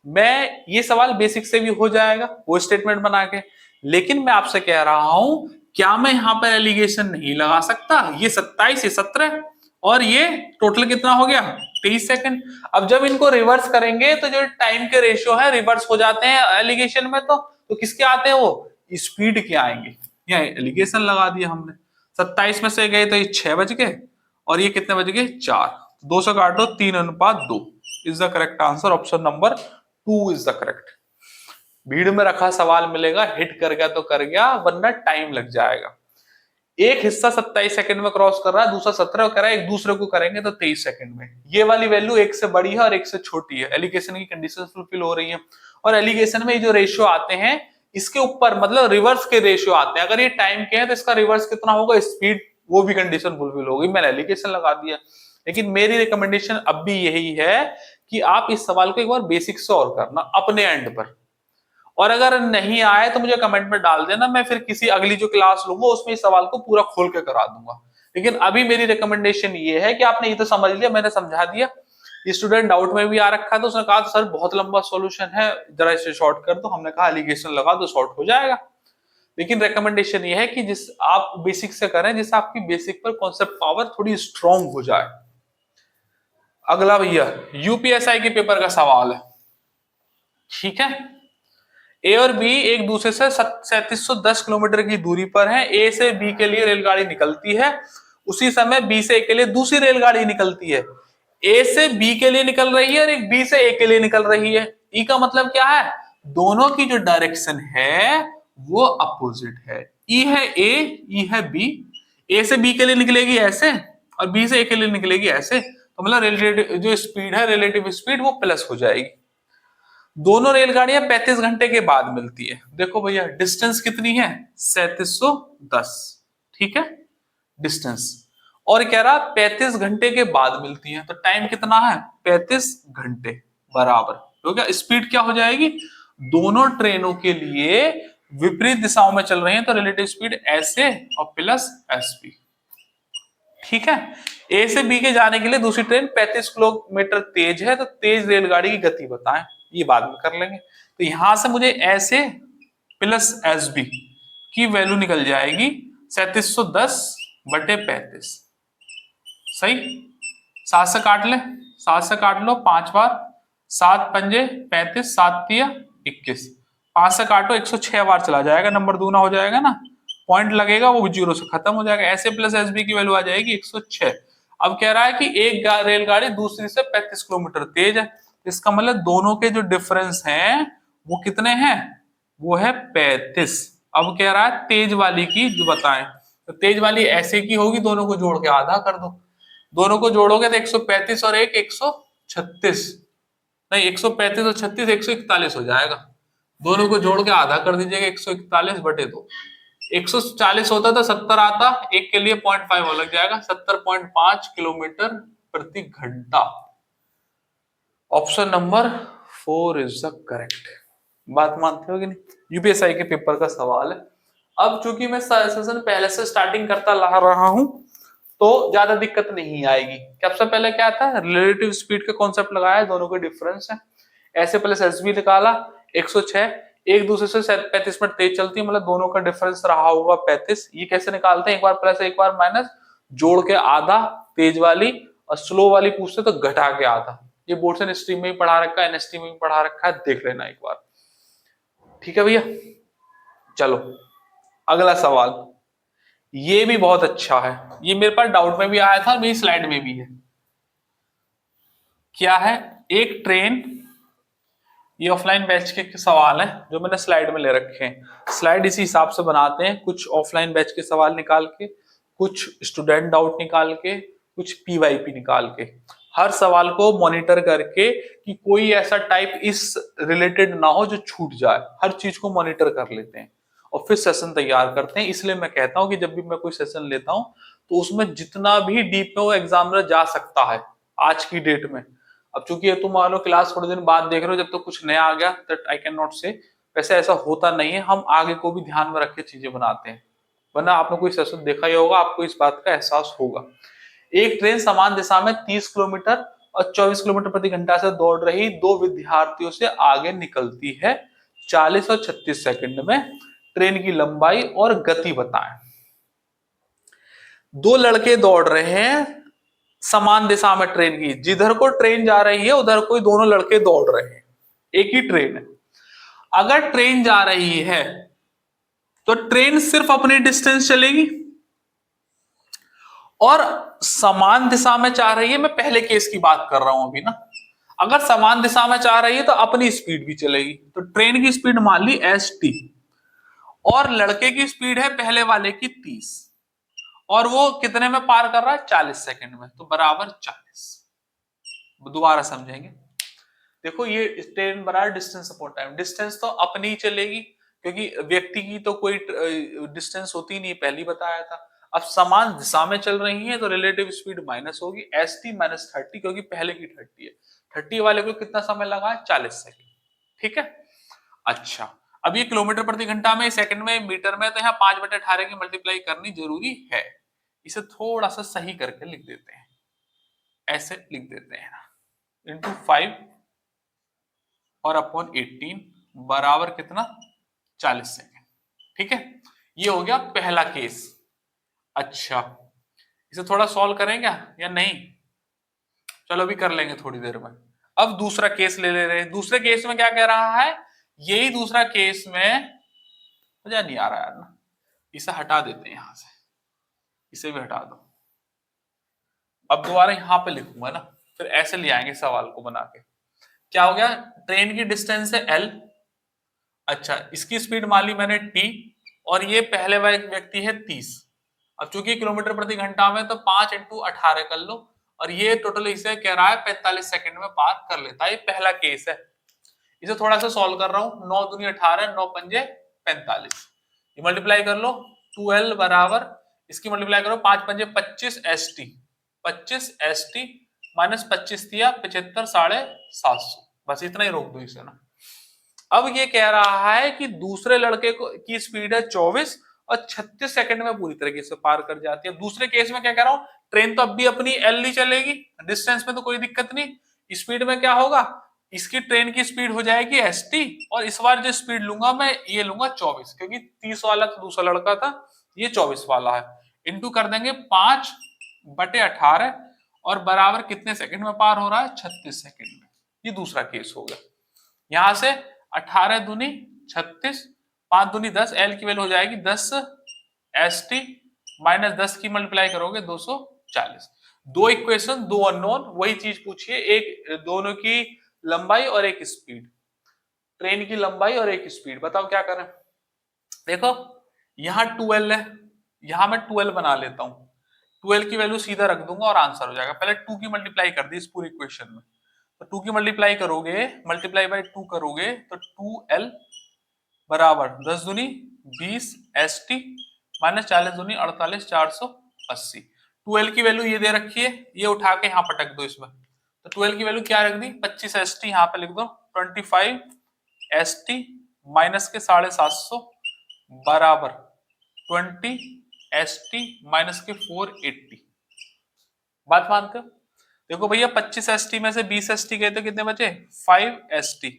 मैं ये सवाल बेसिक से भी हो जाएगा वो स्टेटमेंट बना के, लेकिन मैं आपसे कह रहा हूं क्या मैं यहां पर एलिगेशन नहीं लगा सकता? ये 27, ये 17 और ये टोटल कितना हो गया? 23 सेकंड। अब जब इनको रिवर्स करेंगे तो जो टाइम के रेशियो है रिवर्स हो जाते हैं एलिगेशन में, तो किसके आते हैं? वो स्पीड के आएंगे। यहाँ एलिगेशन लगा दिया हमने, 27 में से गए तो ये 6 बज गए और ये कितने बज गए? 4। 2 से काटो, 3:2 is the correct answer. Option number 2 is the correct. भीड़ में रखा सवाल मिलेगा, हिट कर गया तो कर गया, वरना टाइम लग जाएगा। एक हिस्सा 27 सेकंड में क्रॉस कर रहा है, दूसरा 17 कर रहा है, एक दूसरे को करेंगे तो 23 सेकंड में। ये वाली वैल्यू एक से बड़ी है और एक से छोटी है, एलिगेशन की कंडीशन फुलफिल हो रही है। और एलिगेशन में जो रेशियो आते हैं इसके ऊपर मतलब रिवर्स के रेशियो आते हैं। अगर ये टाइम के हैं तो इसका रिवर्स कितना होगा? स्पीड, वो भी कंडीशन फुलफिल होगी। मैंने एलिगेशन लगा दिया, लेकिन मेरी रिकमेंडेशन अब भी यही है कि आप इस सवाल को एक बार बेसिक से और करना अपने एंड पर, और अगर नहीं आए तो मुझे कमेंट में डाल देना, मैं फिर किसी अगली जो क्लास लूंगा उसमें इस सवाल को पूरा खोल के करा दूंगा। लेकिन अभी मेरी रिकमेंडेशन ये है कि आपने ये तो समझ लिया, मैंने समझा दिया। स्टूडेंट डाउट में भी आ रखा था, उसने कहा तो सर बहुत लंबा सॉल्यूशन है, जरा इसे शॉर्ट कर दो। हमने कहा एलिगेशन लगा दो, शॉर्ट हो जाएगा। लेकिन रिकमेंडेशन ये है कि जिस आप बेसिक से करें, जिससे आपकी बेसिक पर कॉन्सेप्ट पावर थोड़ी स्ट्रॉन्ग हो जाए। अगला भैया यूपीएसआई के पेपर का सवाल है। ठीक है, ए और बी एक दूसरे से 3710 किलोमीटर की दूरी पर हैं। ए से बी के लिए रेलगाड़ी निकलती है, उसी समय बी से ए के लिए दूसरी रेलगाड़ी निकलती है। ए से बी के लिए निकल रही है और एक बी से ए के लिए निकल रही है। ई का मतलब क्या है? दोनों की जो डायरेक्शन है वो अपोजिट है। ई है ए, ई है बी। ए से बी के लिए निकलेगी ऐसे और बी से ए के लिए निकलेगी ऐसे, तो मतलब रिलेटिव जो स्पीड है, रिलेटिव स्पीड वो प्लस हो जाएगी। दोनों रेलगाड़ियां 35 घंटे के बाद मिलती है। देखो भैया डिस्टेंस कितनी है? 3710। ठीक है डिस्टेंस, और कह रहा 35 घंटे के बाद मिलती है, तो टाइम कितना है? 35 घंटे बराबर हो गया। स्पीड क्या हो जाएगी? दोनों ट्रेनों के लिए विपरीत दिशाओं में चल रही हैं तो रिलेटिव स्पीड ऐसे और प्लस एसपी। ठीक है, ए से बी के जाने के लिए दूसरी ट्रेन 35 किलोमीटर तेज है, तो तेज रेलगाड़ी की गति बताएं। ये बाद में कर लेंगे। तो यहां से मुझे ऐसे प्लस एस बी की वैल्यू निकल जाएगी 3710/35। सही, 7 से काट ले, 7 से काट लो 5 बार, 7 पंजे 35, 7 तिया 21, 5 से काटो 106 बार चला जाएगा, नंबर दूना हो जाएगा ना, पॉइंट लगेगा वो 0 से खत्म हो जाएगा। ऐसे प्लस एस बी की वैल्यू आ जाएगी 106। अब कह रहा है कि एक रेलगाड़ी दूसरी से 35 किलोमीटर तेज है, इसका मतलब दोनों के जो डिफरेंस हैं वो कितने हैं? वो है 35। अब कह रहा है तेज वाली की जो बताएं, तो तेज वाली ऐसे की होगी, दोनों को जोड़ के आधा कर दो। दोनों को जोड़ोगे तो 135 और एक 136, नहीं 135 और 36 141 हो जाएगा। दोनों को जोड़ के आधा कर दीजिएगा 141/2। 140 होता तो 70 आता, एक के लिए 0.5 और लग जाएगा, 70.5 किलोमीटर प्रति घंटा। Option number 4 is the correct. बात मानते हो कि नहीं? यूपीएसआई के पेपर का सवाल है। अब चूंकि मैं सेशन पहले से स्टार्टिंग करता ला रहा हूं तो ज्यादा दिक्कत नहीं आएगी। सबसे पहले क्या था, रिलेटिव स्पीड का कॉन्सेप्ट लगाया, दोनों के डिफरेंस है। ऐसे प्लस एसबी निकाला, 106 एक दूसरे से 35 मिनट तेज चलती है, मतलब दोनों का डिफरेंस रहा होगा 35। ये कैसे निकालते हैं, एक बार प्लस एक बार माइनस, जोड़ के आधा तेज वाली और स्लो वाली पूछते तो घटा के आधा। ये बोर्ड से स्ट्रीम में ही पढ़ा रखा है, एनएसटी में भी पढ़ा रखा है, देख लेना एक बार। ठीक है भैया, चलो अगला सवाल। ये भी बहुत अच्छा है, ये मेरे पास डाउट में भी आया था, मेरी स्लाइड में भी है। क्या है, एक ट्रेन, ये ऑफलाइन बैच के सवाल है जो मैंने स्लाइड में ले रखे हैं। स्लाइड इसी हिसाब से बनाते हैं, कुछ ऑफलाइन बैच के सवाल निकाल के, कुछ स्टूडेंट डाउट निकाल के, कुछ पीवाईपी निकाल के, हर सवाल को मॉनिटर करके कि कोई ऐसा टाइप इस रिलेटेड ना हो जो छूट जाए, हर चीज को मॉनिटर कर लेते हैं और फिर सेशन तैयार करते हैं। इसलिए मैं कहता हूं कि जब भी मैं कोई सेशन लेता हूं तो उसमें जितना भी डीप में वो एग्जामिनर जा सकता है आज की डेट में। अब चूंकि ये तुम मान लो क्लास थोड़े दिन बाद देख रहे हो, जब तो कुछ नया आ गया दैट आई कैन नॉट से, वैसे ऐसा होता नहीं है, हम आगे को भी ध्यान में रख के चीजें बनाते हैं। वरना आपने कोई सेशन देखा ही होगा, आपको इस बात का एहसास होगा। एक ट्रेन समान दिशा में 30 किलोमीटर और 24 किलोमीटर प्रति घंटा से दौड़ रही दो विद्यार्थियों से आगे निकलती है, 40 और 36 सेकंड में। ट्रेन की लंबाई और गति बताएं। दो लड़के दौड़ रहे हैं समान दिशा में ट्रेन की, जिधर को ट्रेन जा रही है उधर कोई दोनों लड़के दौड़ रहे हैं, एक ही ट्रेन है। अगर ट्रेन जा रही है तो ट्रेन सिर्फ अपनी डिस्टेंस चलेगी, और समान दिशा में जा रही है, मैं पहले केस की बात कर रहा हूं अभी ना, अगर समान दिशा में जा रही है तो अपनी स्पीड भी चलेगी। तो ट्रेन की स्पीड मान ली st, और लड़के की स्पीड है पहले वाले की 30, और वो कितने में पार कर रहा है, 40 सेकंड में, तो बराबर 40। दोबारा समझेंगे, देखो ये ट्रेन बराबर डिस्टेंस अपॉन टाइम, डिस्टेंस तो अपनी ही चलेगी क्योंकि व्यक्ति की तो कोई डिस्टेंस होती नहीं, पहले बताया था। अब समान दिशा में चल रही है तो रिलेटिव स्पीड माइनस होगी, st माइनस 30, क्योंकि पहले की 30 है, 30 वाले को कितना समय लगा है, 40 सेकंड। ठीक है, अच्छा अब ये किलोमीटर प्रति घंटा में, सेकंड में, मीटर में, तो यहाँ 5/18 की मल्टीप्लाई करनी जरूरी है। इसे थोड़ा सा सही करके लिख देते हैं, ऐसे लिख देते हैं ना, इंटू 5 और अपॉन 18 बराबर कितना, 40 सेकेंड। ठीक है, ये हो गया पहला केस। अच्छा इसे थोड़ा सॉल्व करें क्या या नहीं, चलो अभी कर लेंगे थोड़ी देर में। अब दूसरा केस ले रहे हैं। दूसरे केस में क्या कह रहा है, यही दूसरा केस में, मजा नहीं आ रहा यार ना, इसे हटा देते हैं यहां से, इसे भी हटा दो। अब दोबारा यहां पे लिखूंगा ना, फिर ऐसे ले आएंगे सवाल को बना के। क्या हो गया, ट्रेन की डिस्टेंस है l, अच्छा इसकी स्पीड मान ली मैंने t, और ये पहले व्यक्ति है 30। अब चूंकि किलोमीटर प्रति घंटा में तो 5 इंटू 18 कर लो, और ये टोटल इसे कह रहा है 45 सेकंड में पार कर लेता है। ये पहला केस है, इसे थोड़ा सा सॉल्व कर रहा हूं। 9 दूनी 18, 9 पंजे 45, ये मल्टीप्लाई कर लो, 2l बराबर, इसकी मल्टीप्लाई करो 5 पंजे 25 st, 25 st माइनस 25 दिया 75 750, बस इतना ही रोक दो इसे ना। अब ये कह रहा है कि दूसरे लड़के को की स्पीड है 24 और 36 सेकंड में पूरी तरीके से पार कर जाती है। दूसरे केस में क्या कह रहा हूं, ट्रेन तो अब भी अपनी एल ही चलेगी, डिस्टेंस में तो कोई दिक्कत नहीं। स्पीड में क्या होगा, इसकी ट्रेन की स्पीड हो जाएगी st, और इस बार जो स्पीड लूंगा मैं ये लूंगा 24, क्योंकि 30 वाला तो दूसरा लड़का था, ये 24 वाला है। इंटू कर देंगे 5/18, और बराबर कितने सेकंड में पार हो रहा है, 36 सेकंड में। ये दूसरा केस हो गया। यहां से 18 दूनी 36, 5 दूनी 10, एल की वैल्यू हो जाएगी 10 st माइनस 10 की मल्टीप्लाई करोगे 240। दो इक्वेशन, दो अननोन, वही चीज पूछिए, एक दोनों की लंबाई और एक स्पीड, ट्रेन की लंबाई और एक स्पीड, बताओ क्या करें। देखो यहां 2l है, यहां मैं 2l बना लेता हूं, 2l की वैल्यू सीधा रख दूंगा और आंसर हो जाएगा। पहले 2 की मल्टीप्लाई कर दी इस पूरी इक्वेशन में, तो 2 की मल्टीप्लाई करोगे, मल्टीप्लाई बाय 2 करोगे तो 2l बराबर 10 दूनी 20 ST माइनस 40 दूनी 48 480। 12 की वैल्यू ये दे रखी है, ये उठा के यहाँ पटक दो इसमें, तो 12 की वैल्यू क्या रख दी 25 ST, यहाँ पे लिख दो 25 ST माइनस के 750 बराबर 20 ST माइनस के 480। बात मानते हो? देखो भैया 25 ST में से 20 ST गए तो कितने बचे 5 ST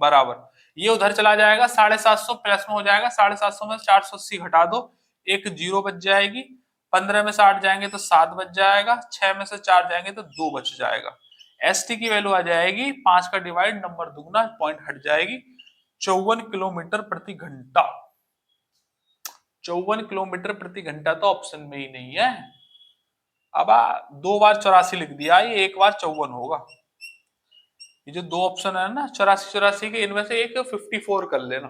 बराबर, ये उधर चला जाएगा 750 प्लस में हो जाएगा, 750 में 480 घटा दो, एक जीरो बच जाएगी, 15 में 60 जाएंगे तो 7 बच जाएगा, 6 में से 4 जाएंगे तो 2 बच जाएगा। ST की वैल्यू आ जाएगी 5 का डिवाइड नंबर दुगना पॉइंट हट जाएगी 54 किलोमीटर प्रति घंटा। 54 किलोमीटर प्रति घंटा तो ऑप्शन में ही नहीं है। अब 2 बार 84 लिख दिया, ये 1 बार 54 होगा। ये जो 2 ऑप्शन है ना 84 के, इनमें से एक 54 कर लेना,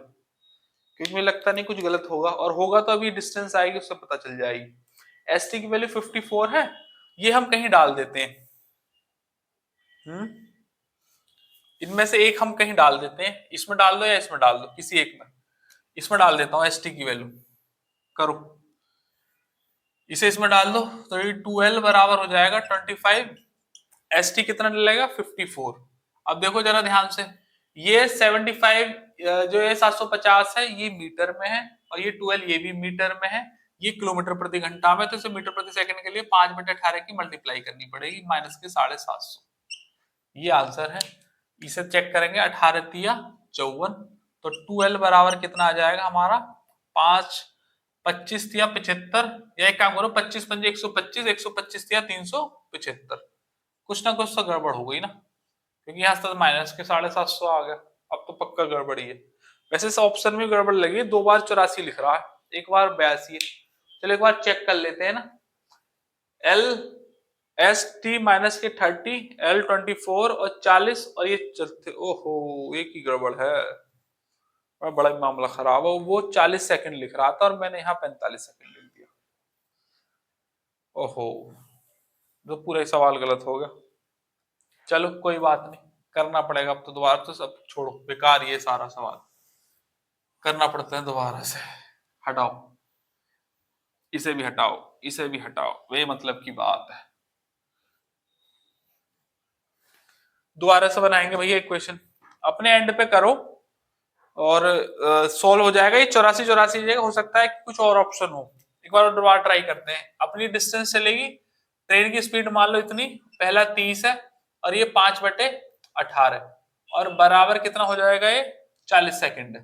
क्योंकि मुझे लगता नहीं कुछ गलत होगा, और होगा तो अभी डिस्टेंस आएगी उससे पता चल जाएगी। ST की वैल्यू 54 है, ये हम कहीं डाल देते हैं। इनमें से एक हम कहीं डाल देते हैं, इसमें डाल दो या इसमें डाल दो, किसी एक में। इसमें डाल देता हूं ST की वैल्यू, करो इसे इसमें डाल दो, तो ये 12 बराबर हो जाएगा 25, ST कितना लेगा 54। अब देखो जरा ध्यान से, ये 75 जो ये 750 है ये मीटर में है, और ये 12 ये भी मीटर में है, ये किलोमीटर प्रति घंटा में, तो इसे मीटर प्रति सेकंड के लिए 5/18 की मल्टीप्लाई करनी पड़ेगी माइनस के 750। ये आंसर है। इसे चेक करेंगे 18 तिया 54, तो 12 बराबर कितना आ जाएगा हमारा 5, 25 तिया 75, या एक काम करो 25 पंजे 125, 125 तिया 375। कुछ ना कुछ तो गड़बड़ हो गई ना, क्योंकि यहाँ से माइनस के 750 आ गया, अब तो पक्का गड़बड़ी है। वैसे इस ऑप्शन में गड़बड़ लगी, 2 बार 84 लिख रहा है, 1 बार 82 है। चलो एक बार चेक कर लेते हैं ना, एल ST माइनस के 30, L 24 और 40, और ये चलते, ओहो एक ही गड़बड़ है, और बड़ा मामला खराब है। वो 40 सेकंड लिख रहा था और मैंने यहाँ 45 सेकंड लिख दिया, ओहो, तो पूरा ही सवाल गलत हो गया। चलो कोई बात नहीं, करना पड़ेगा अब तो दोबारा, तो सब छोड़ो, बेकार ये सारा सवाल करना पड़ता है दोबारा से। हटाओ, इसे भी हटाओ, इसे भी हटाओ, वे मतलब की बात है। दोबारा से बनाएंगे भैया एक क्वेश्चन, अपने एंड पे करो और सॉल्व हो जाएगा। ये 84 जगह हो सकता है कि कुछ और ऑप्शन हो, एक बार दोबारा ट्राई करते हैं। अपनी डिस्टेंस चलेगी, ट्रेन की स्पीड मान लो इतनी, पहला 30 है और ये 5/18, और बराबर कितना हो जाएगा ये 40 सेकंड है।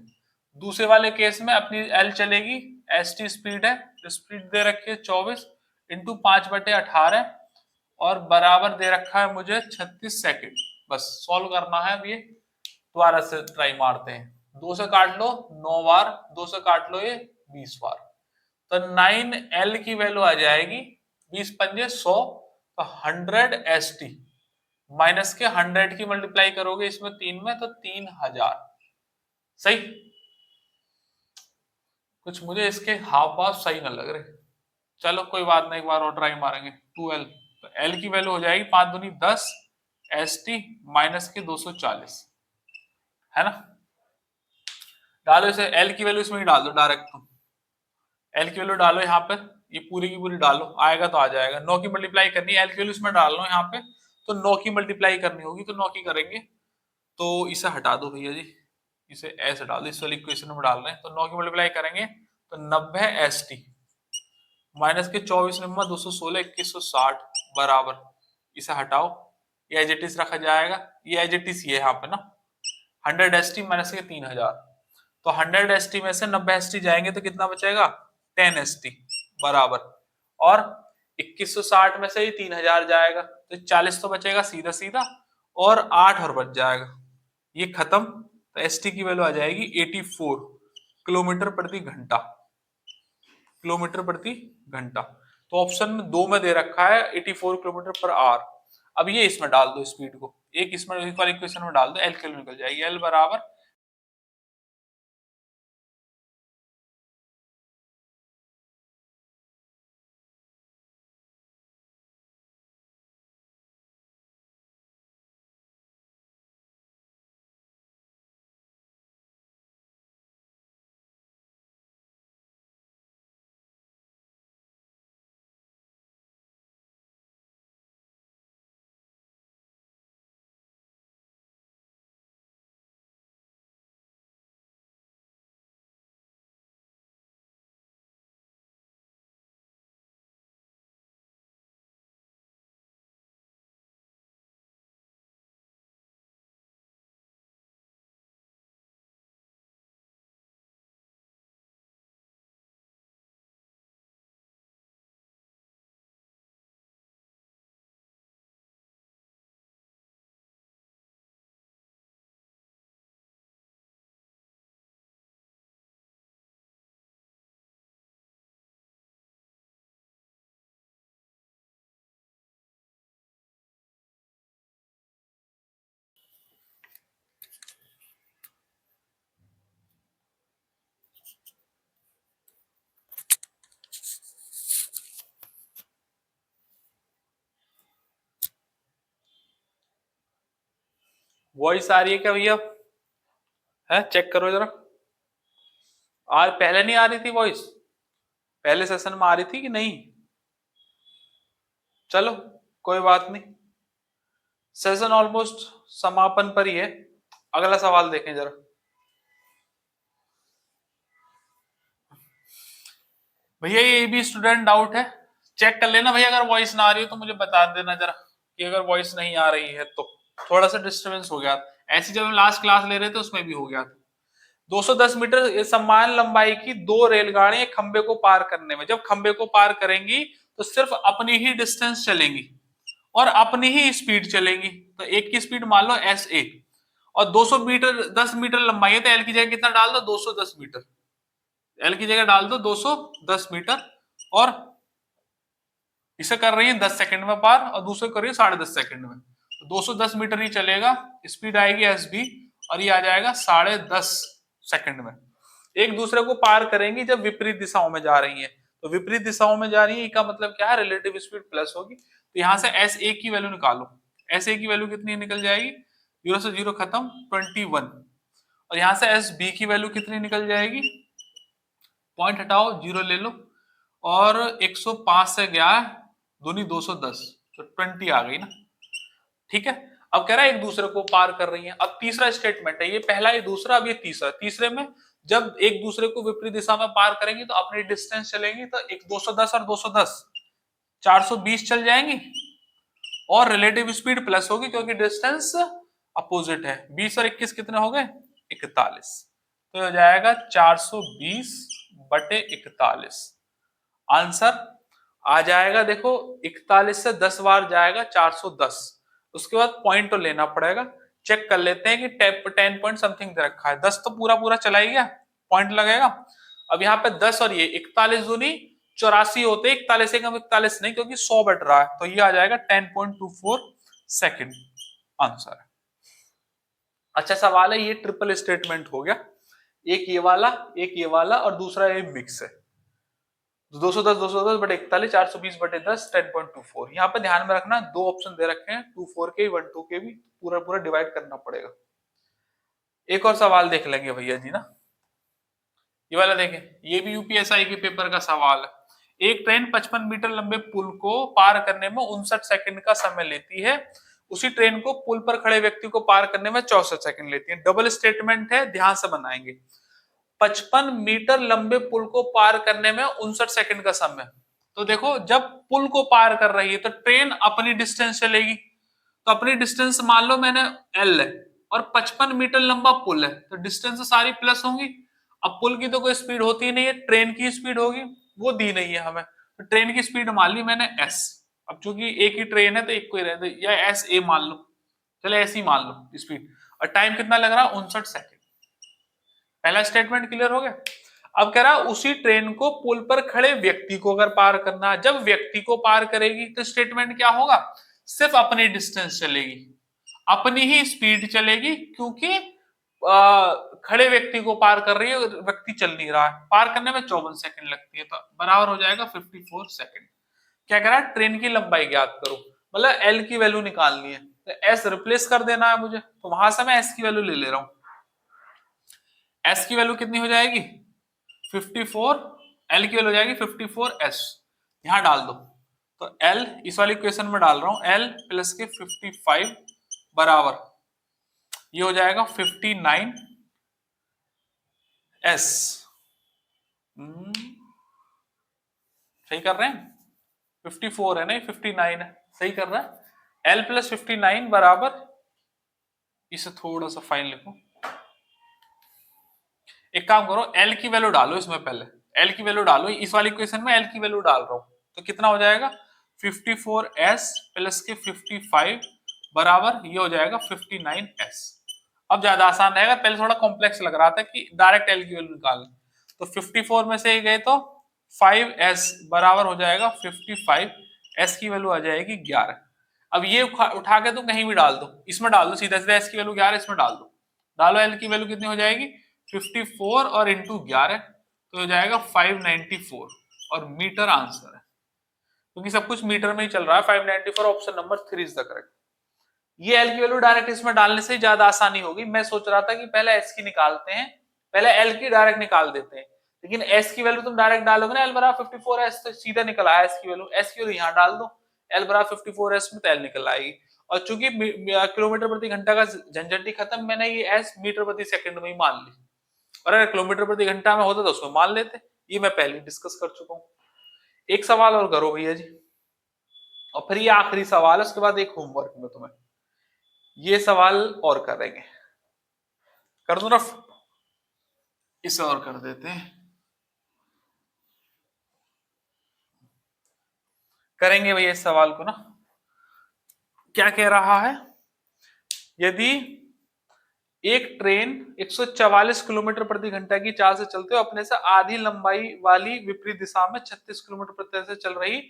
दूसरे वाले केस में अपनी एल चलेगी, ST स्पीड है, स्पीड दे रखी है 24 इंटू 5/18, और बराबर दे रखा है मुझे 36 सेकंड। बस सॉल्व करना है अब ये, दोबारा से ट्राई मारते हैं। 2 से काट लो 9 बार, 2 से काट लो ये 20 बार, तो 9L की वैल्यू आ जाएगी 20 पंजे 100, तो 100 ST माइनस के 100 की मल्टीप्लाई करोगे इसमें 3 में, तो 3000। सही, कुछ मुझे इसके हाफ भाव सही ना लग रहे। चलो कोई बात नहीं, एक बार और ट्राई मारेंगे। 2L, तो L की वैल्यू हो जाएगी 5 दूनी 10 ST माइनस के 240, है ना। डालो इसे, L की वैल्यू इसमें ही डाल दो डायरेक्ट, तुम L की वैल्यू डालो यहाँ पे, ये पूरी की पूरी डालो, आएगा तो आ जाएगा। 9 की मल्टीप्लाई करनी है, L की वैल्यू इसमें डाल लो यहाँ पे, तो 9 की मल्टीप्लाई करनी होगी, तो 9 की करेंगे, तो इसे हटा दो भैया जी, इसे ऐसे डाल दो, इस वाली इक्वेशन में डाल रहे हैं, तो 9 की मल्टीप्लाई करेंगे तो 90 ST माइनस के 24 नंबर 216 2160 बराबर, इसे हटाओ, ये एज इट इज रखा जाएगा, ये एज इट इज ये यहाँ पे ना 100 ST माइनस के 3000, तो 100 ST में से 90 ST जाएंगे तो कितना बचेगा 10 ST बराबर, और 2160 में से ही 3000 जाएगा तो 40 तो बचेगा सीधा सीधा, और 8 और बच जाएगा, ये खत्म। तो ST की वैल्यू आ जाएगी 84 किलोमीटर प्रति घंटा, किलोमीटर प्रति घंटा। तो ऑप्शन में 2 में दे रखा है 84 किलोमीटर पर आवर। अब ये इसमें डाल दो स्पीड को, एक इसमें एक वाली इक्वेशन में डाल दो, L की वैल्यू निकल जाएगी, L बराबर वॉइस आ रही है क्या भैया? है, चेक करो जरा। आज पहले नहीं आ रही थी वॉइस? पहले सेशन में आ रही थी कि नहीं? चलो कोई बात नहीं, सेशन ऑलमोस्ट समापन पर ही है। अगला सवाल देखें जरा। भैया ये भी स्टूडेंट डाउट है, चेक कर लेना भैया, अगर वॉइस ना आ रही हो तो मुझे बता देना जरा कि अगर वॉइस नहीं आ रही है तो। थोड़ा सा डिस्टरबेंस हो गया, ऐसी जब हम लास्ट क्लास ले रहे थे उसमें भी हो गया था। 210 मीटर समान लंबाई की दो रेलगाड़ियां खंबे को पार करने में, जब खंबे को पार करेंगी तो सिर्फ अपनी ही डिस्टेंस चलेंगी और अपनी ही स्पीड चलेंगी। तो एक की स्पीड मान लो एस ए, और 200 मीटर 10 मीटर लंबाई है, तो एल की जगह कितना डाल दो? 210 मीटर। एल की जगह डाल दो 210 मीटर, और इसे कर रही है 10 सेकंड में पार और दूसरे कर रही है 10.5 सेकंड में। तो 210 मीटर ही चलेगा, स्पीड आएगी एस बी, और ये आ जाएगा 10.5 सेकंड में। एक दूसरे को पार करेंगी जब विपरीत दिशाओं में जा रही है, तो विपरीत दिशाओं में जा रही है का मतलब क्या है? रिलेटिव स्पीड प्लस होगी। तो यहां से एस ए की वैल्यू निकालो। एस ए की वैल्यू कितनी निकल जाएगी? 0 से 0 खत्म, 21। और यहां से एस बी की वैल्यू कितनी निकल जाएगी? पॉइंट हटाओ, 0 ले लो, और 105 से गया दूनी 210, तो 20 आ गई ना। ठीक है, अब कह रहा है एक दूसरे को पार कर रही है। अब तीसरा स्टेटमेंट है, ये पहला, ये दूसरा, अब ये तीसरा। तीसरे में जब एक दूसरे को विपरीत दिशा में पार करेंगी तो अपनी डिस्टेंस चलेंगी, तो एक 210 और 210 420 चल जाएंगी, और रिलेटिव स्पीड प्लस होगी क्योंकि डिस्टेंस अपोजिट है। 20 और 21 कितने हो गए? 41। तो हो जाएगा 420 बटे 41। आंसर आ जाएगा, देखो 41 से 10 बार जाएगा 410। उसके बाद पॉइंट तो लेना पड़ेगा, चेक कर लेते हैं कि 10 पॉइंट समथिंग दे रखा है। 10 तो पूरा पूरा चला ही गया, पॉइंट लगेगा। अब यहाँ पे 10 और ये 41 दूनी 84 होते, 41 से कम 41 नहीं, क्योंकि 100 बट रहा है, तो ये आ जाएगा 10.24 सेकेंड। आंसर है। अच्छा सवाल है, ये ट्रिपल स्टेटमेंट हो गया, एक ये वाला और दूसरा ये मिक्स है। 210 बटे 41, 420 बटे 10, 10.24। यहाँ पे ध्यान में रखना, दो ऑप्शन दे रखे हैं, 24 के 12 के भी, पूरा पूरा डिवाइड करना पड़ेगा। एक और सवाल देख लेंगे भैया जी ना, ये वाला देखें, ये भी यूपीएसआई के पेपर का सवाल है। एक ट्रेन 55 मीटर लंबे पुल को पार करने में 59 सेकंड का समय लेती है, उसी ट्रेन को पुल पर खड़े व्यक्ति को पार करने में 64 सेकंड लेती है। डबल स्टेटमेंट है, ध्यान से बनाएंगे। 55 मीटर लंबे पुल को पार करने में 59 सेकंड का समय। तो देखो, जब पुल को पार कर रही है तो ट्रेन अपनी डिस्टेंस चलेगी, तो अपनी डिस्टेंस मान लो मैंने एल है, और 55 मीटर लंबा पुल है, तो डिस्टेंस सारी प्लस होंगी। अब पुल की तो कोई स्पीड होती नहीं है, ट्रेन की स्पीड होगी, वो दी नहीं है हमें, तो ट्रेन की स्पीड मान ली मैंने एस। अब चूंकि एक ही ट्रेन है तो एक को ही रहने दो, या एस ए मान लो, चलो ऐसे ही मान लो स्पीड। और टाइम कितना लग रहा है? 59 सेकंड। पहला स्टेटमेंट क्लियर हो गया। अब कह रहा उसी ट्रेन को पुल पर खड़े व्यक्ति को अगर पार करना, जब व्यक्ति को पार करेगी तो स्टेटमेंट क्या होगा? सिर्फ अपनी डिस्टेंस चलेगी, अपनी ही स्पीड चलेगी, क्योंकि खड़े व्यक्ति को पार कर रही है, व्यक्ति चल नहीं रहा है, पार करने में 54 सेकंड लगती है, तो बराबर हो जाएगा 54 सेकंड। क्या कह रहा है? ट्रेन की लंबाई ज्ञात करो, मतलब एल की वैल्यू निकालनी है, तो एस रिप्लेस कर देना है मुझे, तो वहां से मैं एस की वैल्यू ले ले रहा हूं। एस की वैल्यू कितनी हो जाएगी? 54। एल की वैल्यू हो जाएगी 54 एस, यहां डाल दो। तो एल इस वाली इक्वेशन में डाल रहा हूं, एल प्लस के 55 बराबर ये हो जाएगा 59 एस। सही कर रहे हैं? 54 है नहीं, 59 है, सही कर रहा है। एल प्लस 59 बराबर, इसे थोड़ा सा फाइन लिखो। एक काम करो, एल की वैल्यू डालो इसमें, पहले एल की वैल्यू डालो इस वाली इक्वेशन में, एल की वैल्यू डाल रहा हूं, तो कितना हो जाएगा? 54s प्लस के 55 बराबर ये हो जाएगा 59s। अब ज्यादा आसान रहेगा, पहले थोड़ा कॉम्प्लेक्स लग रहा था कि डायरेक्ट एल की वैल्यू निकाल, तो 54 में से गए तो 5s बराबर हो जाएगा 55, s की वैल्यू आ जाएगी 11। अब ये उठा के तुम कहीं भी डाल दो, इसमें डाल दो सीधा सीधा, s की वैल्यू 11 इसमें डाल दो, डालो एल की वैल्यू कितनी हो जाएगी? 54 और इंटू 11, तो हो जाएगा 594, और मीटर आंसर है, क्योंकि सब कुछ मीटर में ही चल रहा है। 594 option number 3 is the correct. ये एल की वैल्यू डायरेक्ट इसमें डालने से ज्यादा आसानी होगी। मैं सोच रहा था कि पहले एस की निकालते हैं, पहले एल की डायरेक्ट निकाल देते हैं, लेकिन एस की वैल्यू तुम डायरेक्ट डालोगे ना, एल बराबर 54 एस, तो सीधा निकल आया एस की वैल्यू। एस की वैल्यू यहाँ डाल दो, एल बराबर 54 एस में तो एल निकल आएगी। और चूंकि किलोमीटर प्रति घंटा का झंझट खत्म, मैंने ये एस मीटर प्रति सेकंड में ही मान ली, और अगर किलोमीटर प्रति घंटा में होता तो उसमें मान लेते। ये मैं पहले डिस्कस कर चुका हूँ। एक सवाल और करो भैया जी, और फिर ये आखिरी सवाल है, उसके बाद एक होमवर्क में तुम्हें ये सवाल और करेंगे। कर दो रफ, इसे और कर देते हैं, करेंगे भैया इस सवाल को ना। क्या कह रहा है, यदि एक ट्रेन 144 किलोमीटर प्रति घंटा की चाल से चलते हुए अपने से आधी लंबाई वाली विपरीत दिशा में 36 किलोमीटर प्रति से चल रही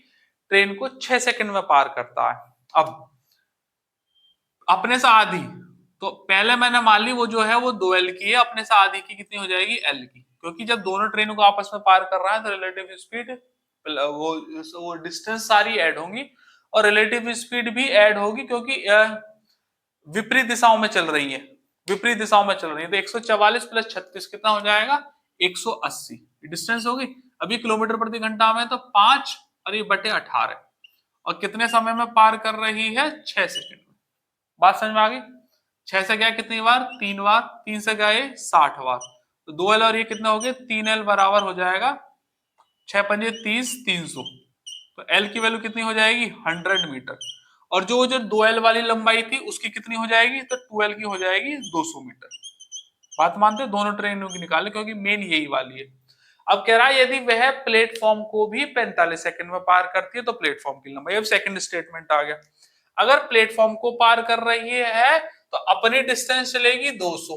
ट्रेन को 6 सेकंड में पार करता है। अब अपने से आधी, तो पहले मैंने मान ली वो जो है वो 2L की है, अपने से आधी की कितनी हो जाएगी, L की, क्योंकि जब दोनों ट्रेनों को आपस में पार कर रहा है तो रिलेटिव स्पीड वो डिस्टेंस सारी ऐड होंगी, और रिलेटिव स्पीड भी ऐड होगी, क्योंकि विपरीत दिशाओं में चल रही है, विपरीत दिशाओं में चल रही है। तो 144 प्लस 36 कितना हो जाएगा, 180 डिस्टेंस होगी। अभी किलोमीटर प्रति घंटा में तो 5 और ये बटे 18, और कितने समय में पार कर रही है, 6 सेकंड में। बात समझ में आ गई। 6 से गया कितनी बार, 3 बार, 3 से गए 60 बार, तो 2L और ये कितना हो गया, 3L बराबर हो जाएगा 6 पंजे 30, 300। तो L की वैल्यू कितनी हो जाएगी, 100 मीटर। और जो 2L वाली लंबाई थी उसकी कितनी हो जाएगी, तो 2L की हो जाएगी 200 मीटर। बात मानते हो, दोनों ट्रेनों की निकाले, क्योंकि मेन यही वाली है। अब कह रहा है यदि वह प्लेटफॉर्म को भी 45 सेकंड में पार करती है तो प्लेटफॉर्म की लंबाई। अब सेकंड स्टेटमेंट आ गया, अगर प्लेटफॉर्म को पार कर रही है तो अपनी डिस्टेंस चलेगी 200,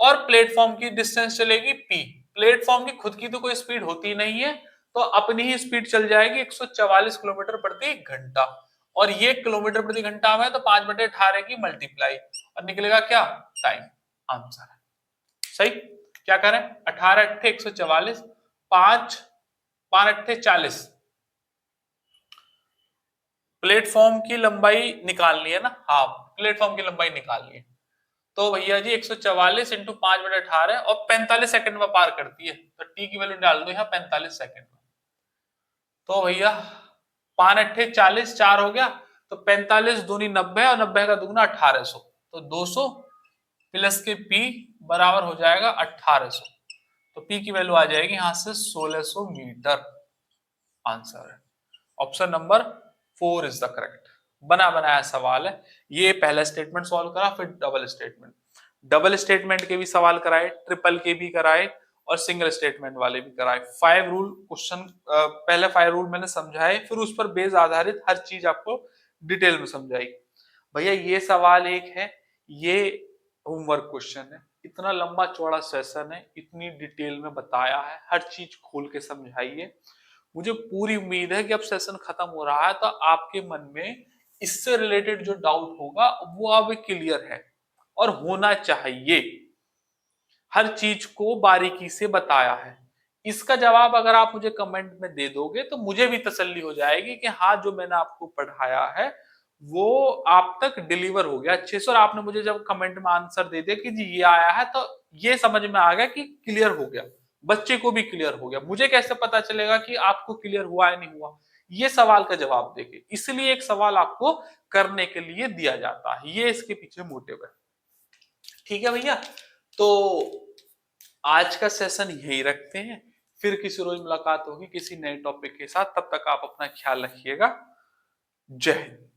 और प्लेटफॉर्म की डिस्टेंस चलेगी p। प्लेटफॉर्म की खुद की तो कोई स्पीड होती नहीं है, तो अपनी ही स्पीड चल जाएगी 144 किलोमीटर प्रति घंटा, और ये किलोमीटर प्रति घंटा में तो 5 बटे 18 की मल्टीप्लाई, और निकलेगा क्या, टाइम। आंसर है सही। क्या करें, 18 अट्ठे 144, 5 5 अट्ठे 40, प्लेटफॉर्म की लंबाई निकालनी है ना, हाँ प्लेटफॉर्म की लंबाई निकालनी है। तो भैया जी 144 इंटू 5 बटे 18 और 45 सेकंड में पार करती है, तो टी की वैल्यू डाल दो यहाँ 45 सेकंड में। तो भैया 5 अट्ठे 40, 4 हो गया, तो 45 दूनी 90 और 90 का दुगना 1800, तो 200 प्लस के पी बराबर हो जाएगा 1800, तो पी की वैल्यू आ जाएगी यहां से 1600 मीटर। आंसर है option number 4 is the correct. बना बनाया सवाल है। ये पहला स्टेटमेंट सॉल्व करा, फिर डबल स्टेटमेंट, डबल स्टेटमेंट के भी सवाल कराए, ट्रिपल के भी कराए, और सिंगल स्टेटमेंट वाले भी कराए। 5 रूल क्वेश्चन, पहले 5 रूल मैंने समझाए, फिर उस पर बेस आधारित हर चीज आपको डिटेल में समझाई। भैया ये सवाल एक है, ये होमवर्क क्वेश्चन है। इतना लंबा चौड़ा सेशन है, इतनी डिटेल में बताया है, हर चीज खोल के समझाइए। मुझे पूरी उम्मीद है कि अब सेशन खत्म हो रहा है तो आपके मन में इससे रिलेटेड जो डाउट होगा वो अब क्लियर है, और होना चाहिए। हर चीज को बारीकी से बताया है। इसका जवाब अगर आप मुझे कमेंट में दे दोगे तो मुझे भी तसल्ली हो जाएगी कि हाँ जो मैंने आपको पढ़ाया है वो आप तक डिलीवर हो गया अच्छे से। और आपने मुझे जब कमेंट में आंसर दे दिया कि जी ये आया है, तो ये समझ में आ गया कि क्लियर हो गया, बच्चे को भी क्लियर हो गया। मुझे कैसे पता चलेगा कि आपको क्लियर हुआ है नहीं हुआ, ये सवाल का जवाब देके। इसलिए एक सवाल आपको करने के लिए दिया जाता है, ये इसके पीछे मोटिव है। ठीक है भैया, तो आज का सेशन यही रखते हैं, फिर किसी रोज मुलाकात होगी किसी नए टॉपिक के साथ। तब तक आप अपना ख्याल रखिएगा। जय हिंद।